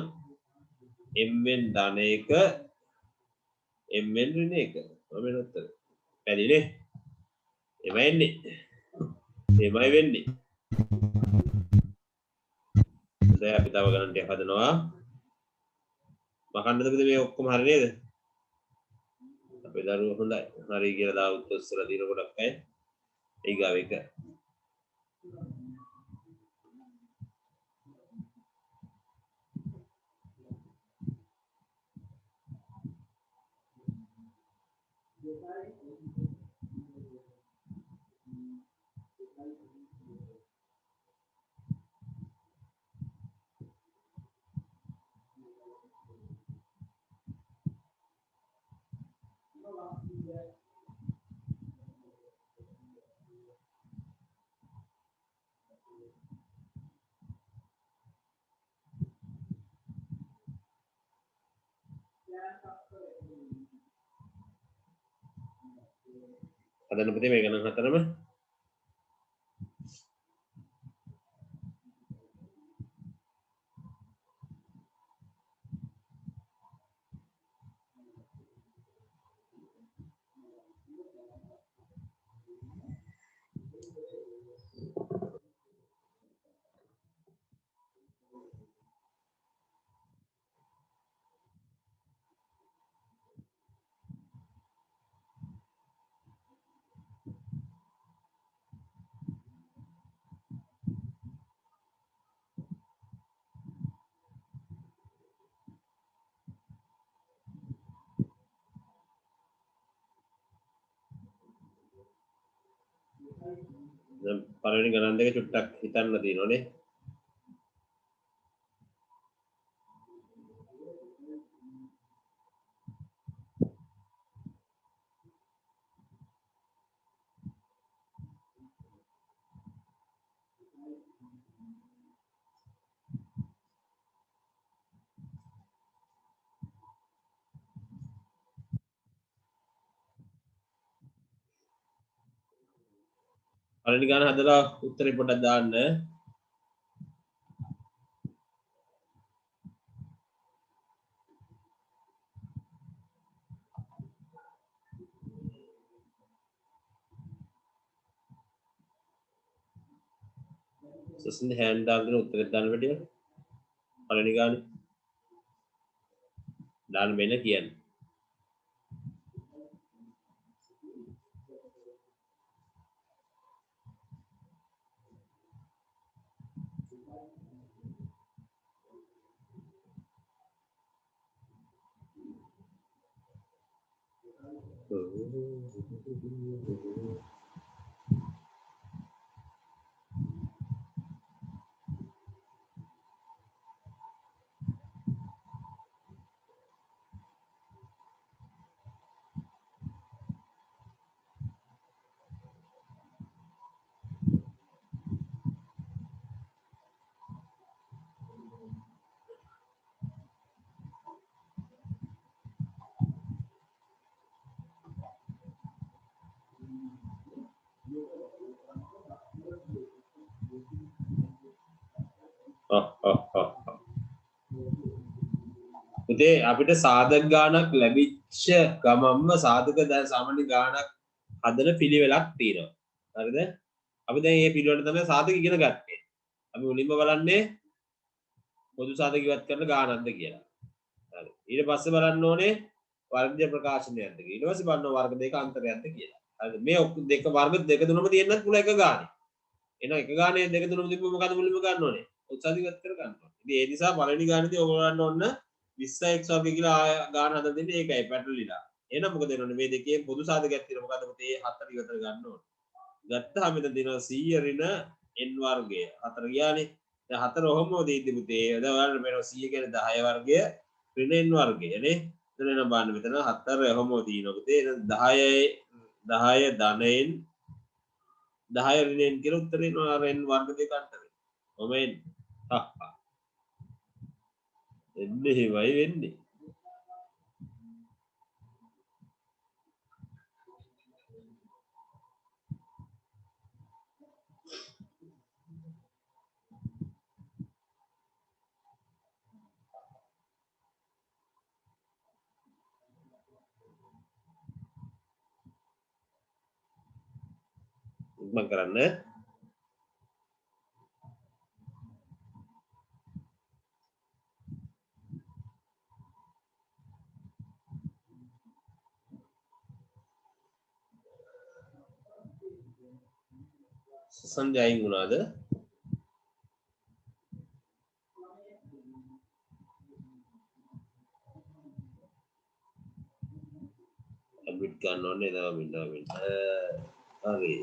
mn ධන 1 mn ඍණ 1. මම නතර. පැහැදිලිනේ? එමය එන්නේ. එමය වෙන්නේ. දැන් අපි තව ගණන් ටික හදනවා. මකන්නද මේ ඔක්කොම හරි නේද? අපේ දරුවෝ හොඳයි. හරි කියලා දාව උත්තර දින ගොඩක් අය. ඊගාව එක. හදන්න පුතේ මේ ගණන් හතරම දැන් පළවෙනි ගණන් දෙක චුට්ටක් හිතන්න තියෙනවනේ. පළවෙනි ගාන හදලා උත්තරේ පොඩ්ඩක් දාන්න. සුසින්ද හෑන්ඩ් දාගෙන උත්තරේ දාන්න වැඩිය. පළවෙනි ගානේ දාන්න වෙන කියන්නේ. පුතේ අපිට සාධක ගානක් ලැබිච්ච ගමම්ම සාධක දැන් සාමාන්‍ය ගානක් හදන පිළිවෙලක් තියෙනවා. හරිද? අපි දැන් මේ පිළිවෙලට තමයි සාධක ඉගෙන ගත්තේ. අපි මුලින්ම බලන්නේ පොදු සාධක ඉවත් කරන ගානක්ද කියලා. හරි. ඊට පස්සේ බලන්න ඕනේ වර්ග ප්‍රකාශනයක්ද කියලා. ඊට පස්සේ බලන්න වර්ග දෙක අන්තරයක්ද කියලා. හරිද? මේ දෙක වර්ග දෙක තුනම තියෙන්නත් පුළුවන් එක ගානේ. එහෙනම් එක ගානේ දෙක තුනම තිබ්බම මොකද මුලින්ම ගන්න ඕනේ? පොදු සාධක ඉවත් කර ගන්න ඕනේ. ඉතින් ඒ නිසා පළවෙනි ගානේදී ඔයගොල්ලන්ට ඔන්න 20x වර්ග කියලා ගාන හදලා දෙන්නේ ඒකයි පැටලිලා. එහෙනම් මොකද වෙනවනේ මේ දෙකේ පොදු සාධකයක් තියෙනවා. මොකද පුතේ 4 ඉවතර ගන්න ඕනේ. ගත්තාම මෙතන දෙනවා 100 ඍණ n වර්ගය 4 ගියානේ. දැන් 4 ඔහොම දෙයිද පුතේ. දැන් ඔයාලට මේනවා 100 කියන්නේ 10 වර්ගය ඍණ n වර්ගය නේ. එතන එන බලන්න මෙතන 4 ඔහොම තියෙනවා පුතේ. එහෙනම් 10 ධනයෙන් 10 ඍණ n කියලා උත්තරේ එනවා n වර්ග දෙක අතරේ. ඔමෙන් එන්නේ හිමයි වෙන්නේ. ඉක්මන් කරන්න. සංජයන් වුණාද? අඩ්මිට් ගන්න ඕනේ නේද? හරි.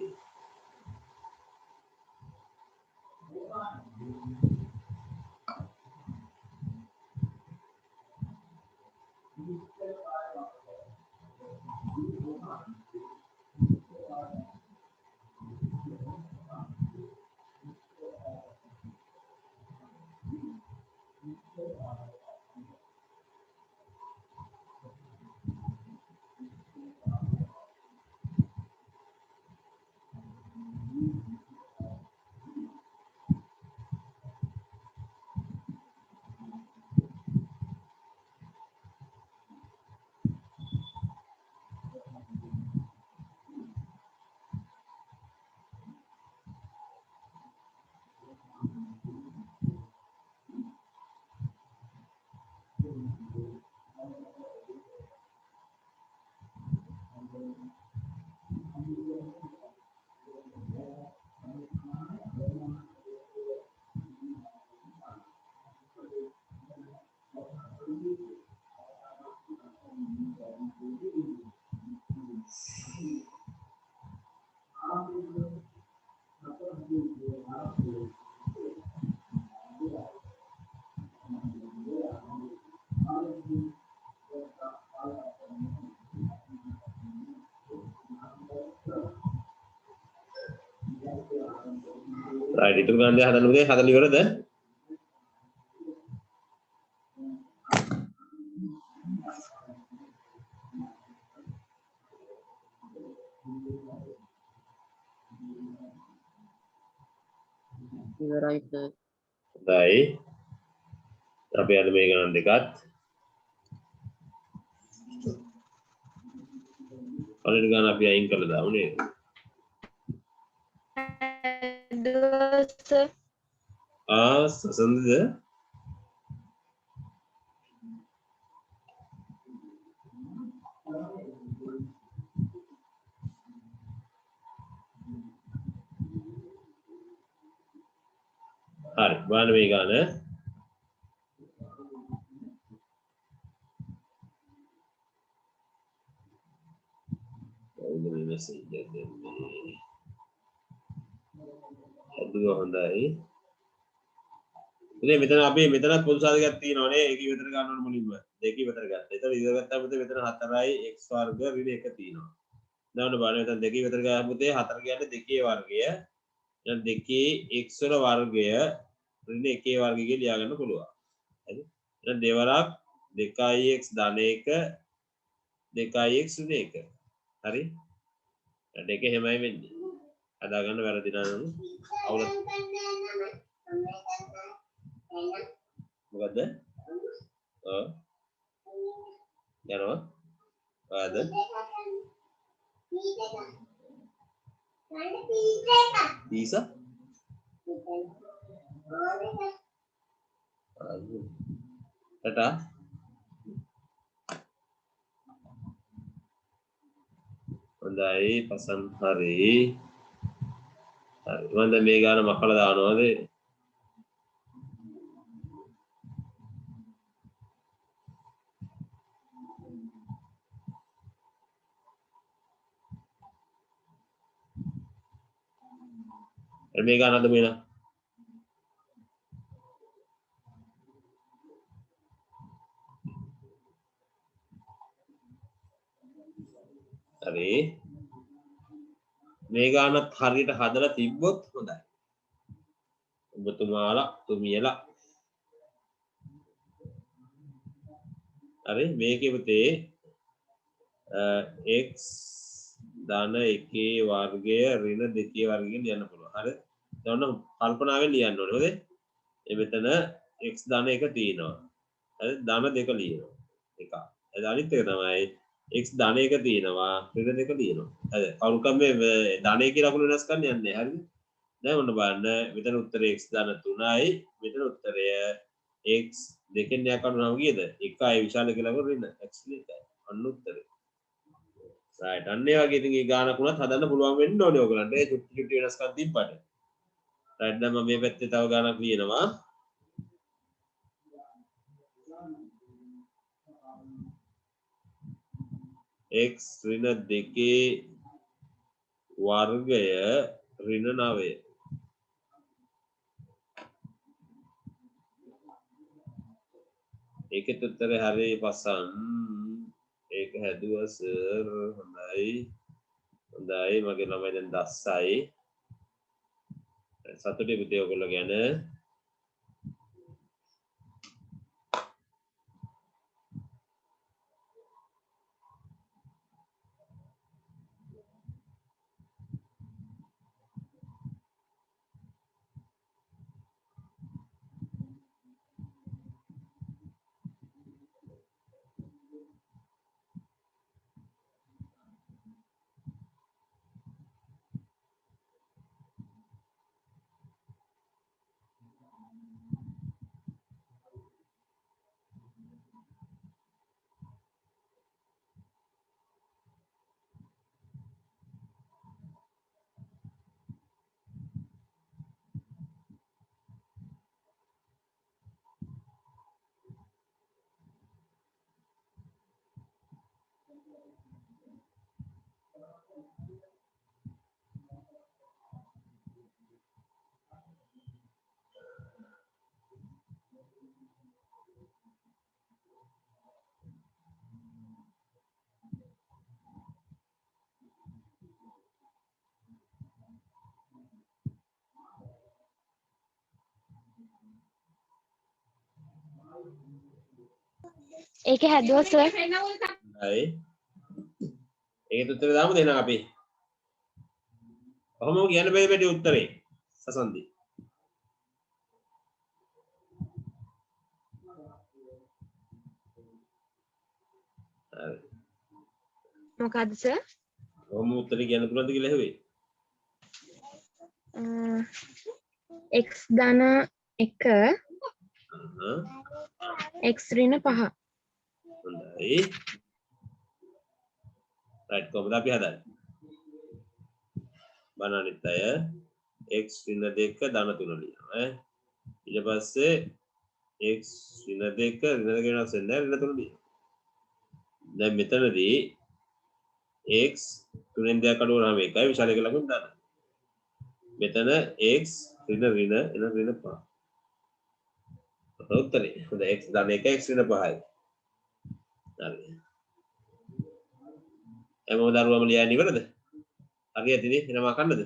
right itu kan dia hadapan dia hadapan lihat ada ඉවරයි සර්. හොඳයි අපි අද මේ ගණන් දෙකත් පළවෙනි ගණන් අපි අයින් කරලා දාමු නේද සසන්දද හරි බලන්න මේ ගාන ඔයගොල්ලෝ මෙසේජ් එකක් දෙන්නේ අදුව හොඳයි ඉතින් මෙතන අපි මෙතන පොදු සාධකයක් තියෙනවානේ ඒක ඉවතර ගන්න ඕන මුලින්ම දෙක ඉවතර ගන්න. එතන ඉවතර ගත්තාම මෙතන 4යි x වර්ග ඍණ 1 තියෙනවා. දැන් බලන්න මෙතන දෙක ඉවතර ගාම පුතේ 4 කියන්නේ 2 වර්ගය. දැන් 2 x වල වර්ගය ඍණ 1 වර්ගය කියලා ලියා ගන්න පුළුවන්. හරි. දැන් දෙවරක් 2x ධන 1 2x ඍණ 1. හරි. දැන් දෙක හැමයි වෙන්නේ. හදා ගන්න වැරදි නම් අවුල මොකද්ද? ඔව්. යනවා. ආද? පීසා? ටටා. හොඳයි පසන් හරි. හරි. මම දැන් මේ ගාන මකලා දානවාද? මේ ගාන අද මෙන්න. හරි. මේ ගානත් හරියට හදලා තිබ්බොත් හොඳයි. ඔබතුමාලා තුමියලා. හරි මේකේ පුතේ x ධන 1 වර්ගය ඍණ 2 වර්ගය ලියන්න පුළුවන්. හරි. දැන් කල්පනාවෙන් ලියන්න ඕනේ. හොඳේ. මෙතන x ධන 1 තියෙනවා. හරි ධන 2 ලියනවා. එක. අනිත් එක තමයි x ධන 1 තියෙනවා ඍණ 2 ලියනවා. හරි. කවුරුකම් මේ ධන 1 ලකුණු වෙනස් කරන්න යන්නේ. හරිද? දැන් ඔන්න බලන්න මෙතන උත්තරේ x ධන 3යි මෙතන උත්තරය x දෙකෙන් යක් අඩුනම කීයද 1යි විශාල කියලා ඍණ x එකයි අන්න උත්තරේ right අන්න ඒ වගේ ඉතින් මේ ගානක් උනත් හදන්න පුළුවන් වෙන්න ඕනේ ඔයගලන්ට ඒ චුට්ටි චුට්ටි වෙනස්කම් තිබ්බට right දැන් මම මේ පැත්තේ තව ගානක් ලියනවා x ඍණ 2 වර්ගය ඍණ 9 ඒකෙත් උත්තරේ හරි පසන් ඒක හැදුවා සර් හොඳයි හොඳයි මගේ ළමයි දැන් දස්සයි සතුටේ පුතේ ඔයගොල්ලෝ ගැන ඒක හැදුවා සර්. හරි ඒකෙත් උත්තරේ දාමුද එහෙනම් අපි කොහොමද කියන්න බැරි බැරි උත්තරේ සසන්දි හරි මොකද්ද සර්? කොහොම උත්තරේ කියන්න පුළුවන්ද කියලා ඇහුවේ x ධන 1 x ඍණ 5. හොඳයි right කොහොමද අපි හදන්නේ බලන්න අනිත් අය x ඍණ 2 ධන 3 ලියනවා ඊට පස්සේ x ඍණ 2 ඍණ 2 වෙනස් වෙන්නේ නැහැ ඍණ 3 ලියනවා දැන් මෙතනදී x 3ෙන් 2ක් අඩු වුණාම 1යි විශාල එක ලකුණු දාන්න මෙතන x ඍණ එන ඍණ 5 උත්තරේ හොඳ x ධන 1 x ඍණ 5යි හරි හැමෝම දරුවම ලියන්නේ ඉවරද හරියටද එනම කන්නද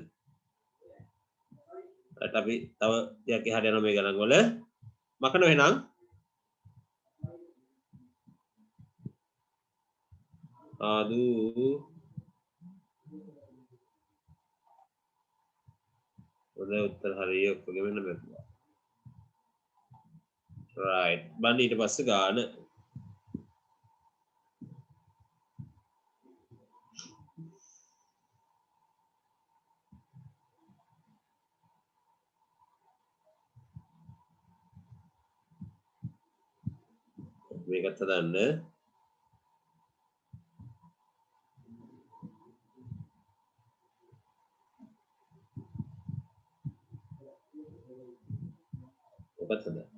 ඊට අපි තව ටිකක් එහාට යනවා මේ ගණන් වල මකන වෙනම් ආදු ඔය උත්තර හරිය ඔක්කොගෙම වෙන බැලුවා right බන්න ඊට පස්සේ ගාන මේකත් හදන්න ඔකත් හදන්න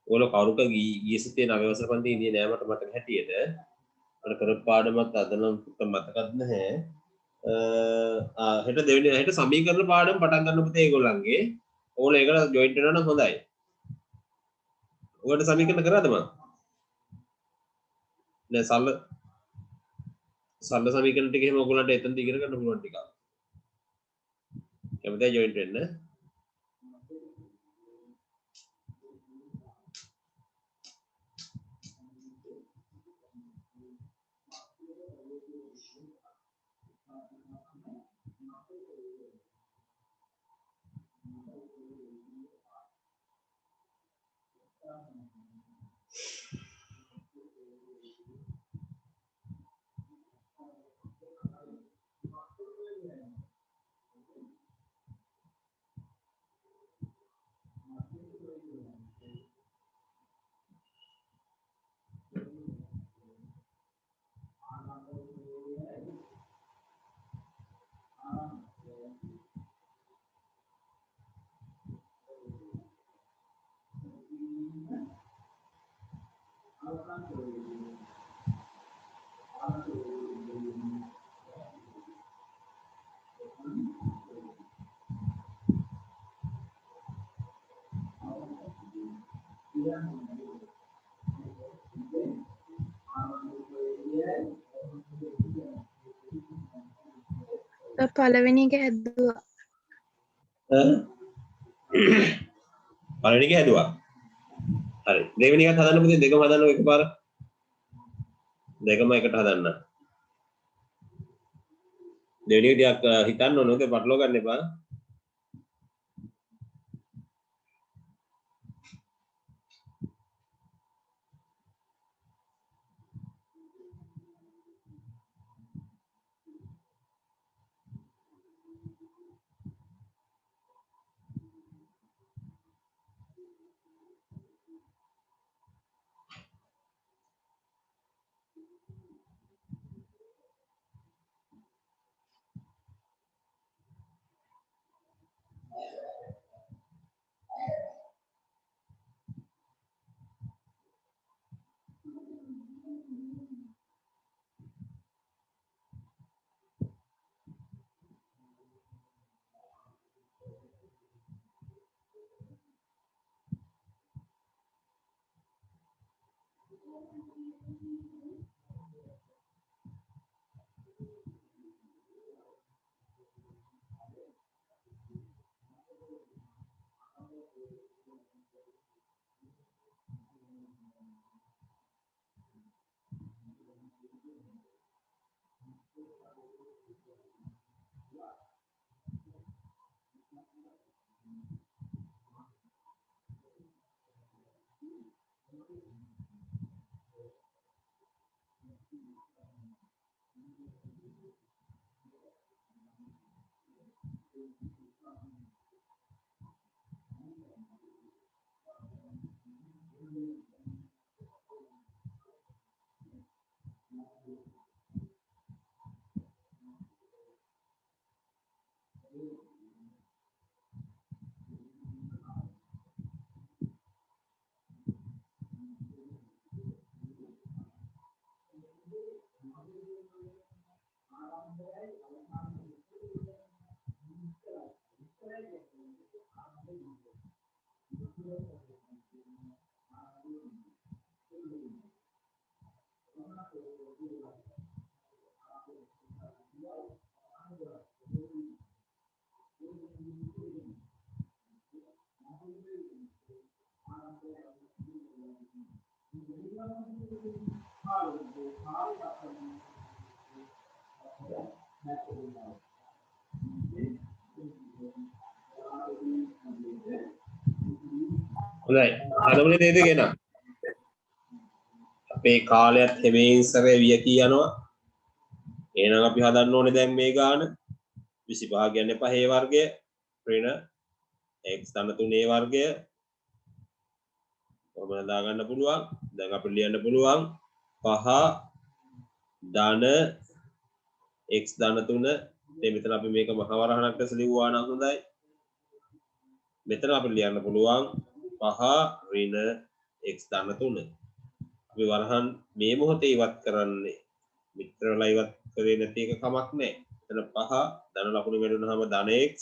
ඔල කවුරුක ගිය සතියේ නවය වසර පන්ති ඉඳියේ නෑ මට මතක හැටියට අර කරපු පාඩමත් අද නම් මතකත් නැහැ හෙට දෙවෙනි හෙට සමීකරණ පාඩම පටන් ගන්න පුතේ ඒගොල්ලන්ගේ ඕගොල්ලෝ ඒකට ජොයින්ට් වෙනවා නම් හොඳයි ඔයාලට සමීකරණ කරාද මම නෑ සරල සමීකරණ ටික එහෙම ඔයගොල්ලන්ට එතනදී ඉගෙන ගන්න පුළුවන් ටිකක් කැමතියි ජොයින්ට් වෙන්න පළවෙනි එක හැදුවා. පළවෙනි එක හැදුවා. හරි. දෙවෙනි එකත් හදන්න පුතේ දෙකම හදන්න එකපාර. දෙකම එකට හදන්න. දෙවෙනි එක ටිකක් හිතන්න ඕනේ උදේ පටලවා ගන්න එපා. හොඳයි. හදමුනේ නේද ගෙන. අපේ කාලයත් හැමෙන් සැරේ විය කී යනවා. එහෙනම් අපි හදන්න ඕනේ දැන් මේ ගාන 25 කියන්නේ 5 වර්ගය ඍණ x ධන 3 වර්ගය කොහොමද දාගන්න පුළුවන්. දැන් අපිට ලියන්න පුළුවන් 5 ධන x ධන 3 මෙතන අපි මේක මහ වරහණක් ලෙස ලිව්වා නම් හොඳයි. මෙතන අපිට ලියන්න පුළුවන් 5 ඍණ x ධන 3. අපි වරහන් මේ මොහොතේ ඉවත් කරන්නේ මිත්‍රලා ඉවත් කරේ නැති එක කමක් නැහැ. එතන 5 ධන ලකුණු වැඩුණාම ධන x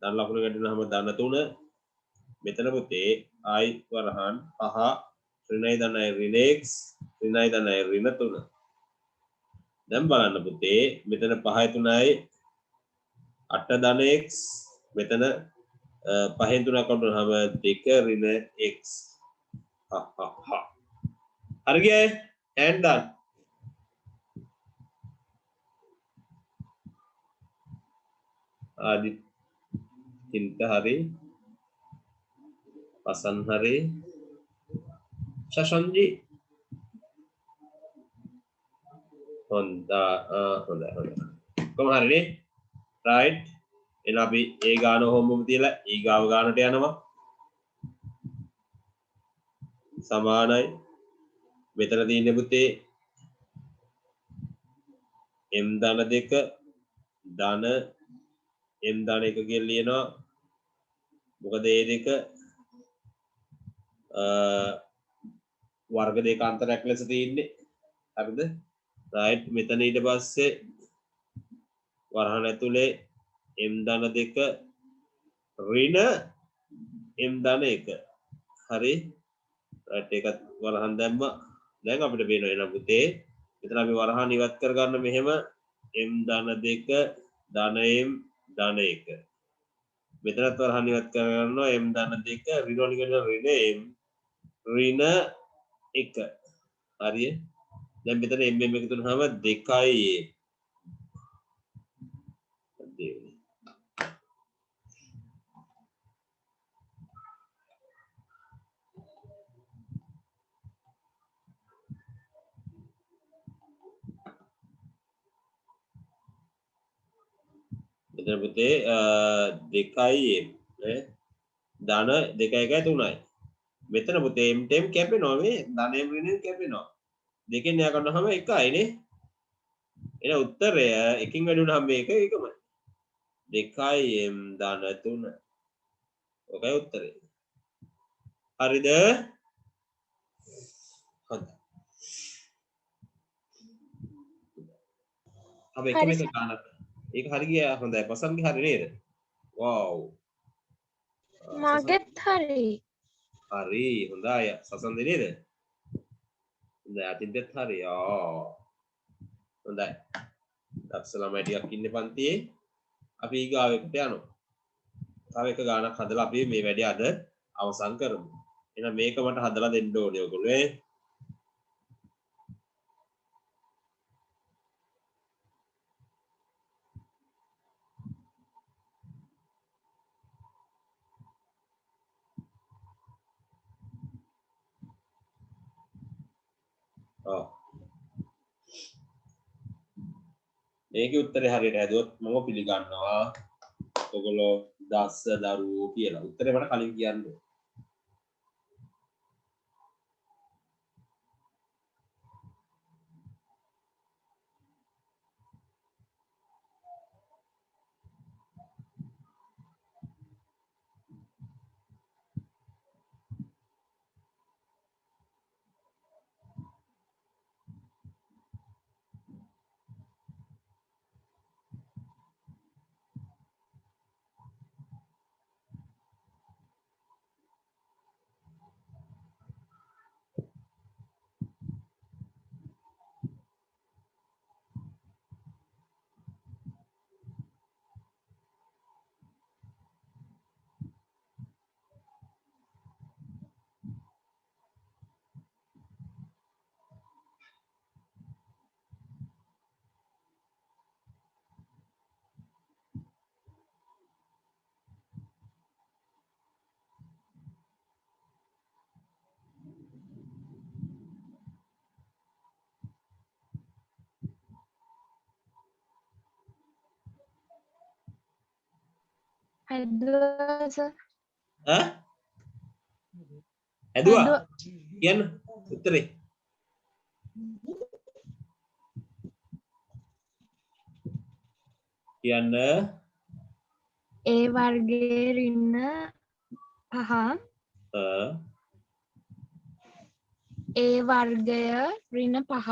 ධන ලකුණු වැඩුණාම ධන 3. මෙතන පුතේ ආයි වරහන් 5 ඍණයි ධනයි ඍණ x ඍණයි ධනයි ඍණ 3. දැන් බලන්න පුතේ මෙතන 5යි 3යි 8 ධන x මෙතන 5න් 3ක් වඩුණාම 2 ඍණ x. හරි ගියේ and done. ආදි තින්ත හරි පසන් හරි ශෂන්ජි හොඳයි කොහොම හරිනේ right එන අපි ඒ ගාන හොම්බුම තියලා ඊගාව ගානට යනවා සමානයි මෙතන තියෙන්නේ පුතේ m ධන 2 ධන m ධන 1 කියලා ලියනවා මොකද ඒ දෙක වර්ග දෙක අන්තරයක් ලෙස තියෙන්නේ හරිද right මෙතන ඊට පස්සේ වරහන් ඇතුලේ m ධන 2 ඍණ m ධන 1 හරි right ඒකත් වරහන් දැම්මා දැන් අපිට පේනවා එන පුතේ මෙතන අපි වරහන් ඉවත් කරගන්න මෙහෙම m ධන 2 ධන m ධන 1 මෙතනත් වරහන් ඉවත් කරගන්නවා m ධන 2 ඍණ වලින් ඍණ m ඍණ 1 හරිය දැන් මෙතන m එකතු වුනහම 2යි මෙතන පුතේ 2යි ධන 2 1යි 3යි මෙතන පුතේ m ටෙම් කැපෙනවා මේ ධන m ඍණ කැපෙනවා දෙකෙන් යා කරනවාම 1යි නේ එන උත්තරය එකකින් වැඩි වුණාම මේක එකමයි 2යි m ධන 3 ඔකයි උත්තරේ හරිද හොඳයි අපි එකම එක ගානක් ඒක හරි ගියා හොඳයි පසන්ගේ හරි නේද වව් මගෙත් හරි හරි හොඳයි සසන්දේ නේද හොඳයි අතින්දෙත් හරි හොඳයි දක්ෂ ළමයි ටිකක් ඉන්නේ පන්තියේ අපි ඊගාව එකට යනවා තව එක ගානක් හදලා අපි මේ වැඩේ අද අවසන් කරමු එහෙනම් මේක මට හදලා දෙන්න ඕනේ ඔයගොල්ලෝ මේකේ උත්තරේ හරියට හැදුවොත් මම පිළිගන්නවා ඔයගොල්ලෝ දස්ස දරුවෝ කියලා උත්තරේ මට කලින් කියන්න ඈ ඇදුවා කියන්න උත්තරේ කියන්න ඒ වර්ගයේ ඍණ 5 ඒ වර්ගය ඍණ 5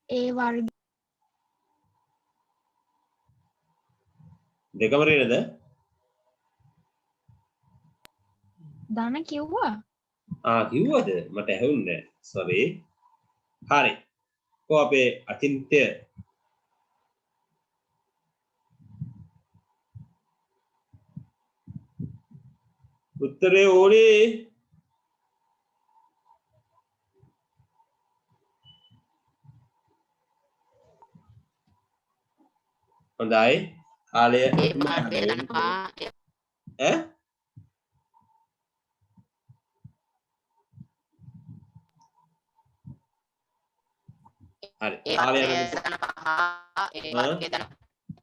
ඒ වර්ග දෙකම ඍණද ධන කිව්වා කිව්වද මට ඇහුන්නේ සෝරි හරි කො අපේ අචින්ත්‍ය උත්තරේ ඕනේ හොඳයි කාලය ඒ වර්ගය ධන 5 ඈ හරි ඒ කාලය වර්ගය යනකොට ධන 5 ඒ වර්ගය ධන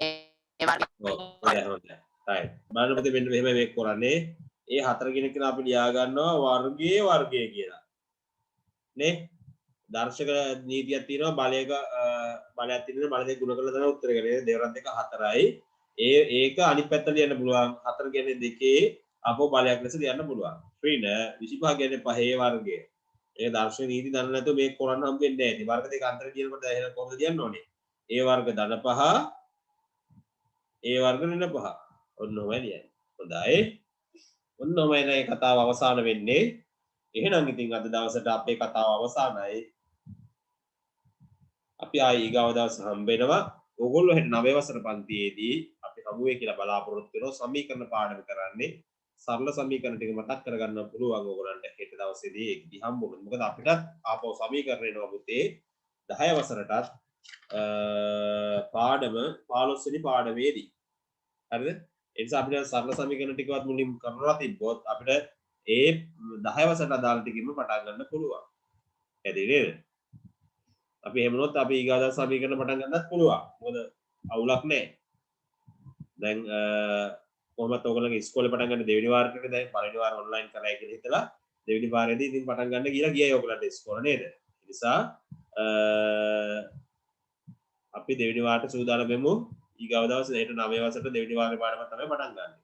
ඒ වර්ගය හොඳයි හොඳයි right බලන්න පුතේ මෙන්න මෙහෙම මේක කරන්නේ ඒ හතර කෙනෙක් කියලා අපි ලියා ගන්නවා වර්ගය කියලා නේ දර්ශක නීතියක් තියෙනවා බලයක බලයක් තියෙනවා බල දෙක ගුණ කරලා තමයි උත්තර කරන්නේ දෙවරක් දෙක හතරයි ඒක අනිත් පැත්තට ලියන්න පුළුවන් හතර කියන්නේ දෙකේ අපෝ බලයක් ලෙස ලියන්න පුළුවන් ඍණ 25 කියන්නේ පහේ වර්ගය ඒ දර්ශක නීති දන්න නැතුව මේක කරන්න හම්බ වෙන්නේ නැහැ ඉතින් වර්ග දෙක අතර කියනකොට එහෙනම් කොහොමද ලියන්න ඕනේ ඒ වර්ග ධන 5 ඒ වර්ග ඍණ 5 ඔන්න ඔහමයි ලියන්නේ හොඳයි ඔන්න ඔහමයි නේද කතාව අවසන් වෙන්නේ එහෙනම් ඉතින් අද දවසට අපේ කතාව අවසానයි අපි ආයි ඊගව දවස් හම්බ වෙනවා ඕගොල්ලෝ හෙට 9 වසර පන්තියේදී අපි හමු වෙයි කියලා බලාපොරොත්තු වෙනවා සමීකරණ පාඩම කරන්නේ සරල සමීකරණ ටික මතක් කරගන්න පුළුවන් ඕගොල්ලන්ට හෙට දවසේදී ඒකදී හම්බ වෙනවා මොකද අපිට ආපහු සමීකරණ එනවා පුතේ 10 වසරටත් පාඩම 15 වෙනි පාඩමේදී හරිද ඒ නිසා අපිට සරල සමීකරණ ටිකවත් මුලින් කරනවා තිබ්බොත් අපිට ඒ 10 වසරට අදාළ ටිකින්ම පටන් ගන්න පුළුවන් ඇයි නේද අපි එහෙමනොත් අපි ඊගාද සමීකරණ පටන් ගන්නත් පුළුවන් මොකද අවුලක් නැහැ දැන් කොහොමද ඔයගොල්ලෝගේ ඉස්කෝලේ පටන් ගන්න දෙවෙනි වාරෙට දැන් පළවෙනි වාර ඔන්ලයින් කරලා කියලා හිතලා දෙවෙනි වාරේදී ඉතින් පටන් ගන්න කියලා ගියයි ඔයගොල්ලන්ට ඉස්කෝලේ නේද ඒ නිසා අපි දෙවෙනි වාරට සූදානම් වෙමු ඊගාව දවසේ හෙට 9 වසරට දෙවෙනි වාරේ පාඩම තමයි පටන් ගන්න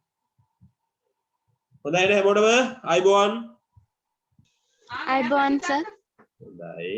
හොඳයි නේද හැමෝටම අයබෝවන් අයබෝවන් සර් හොඳයි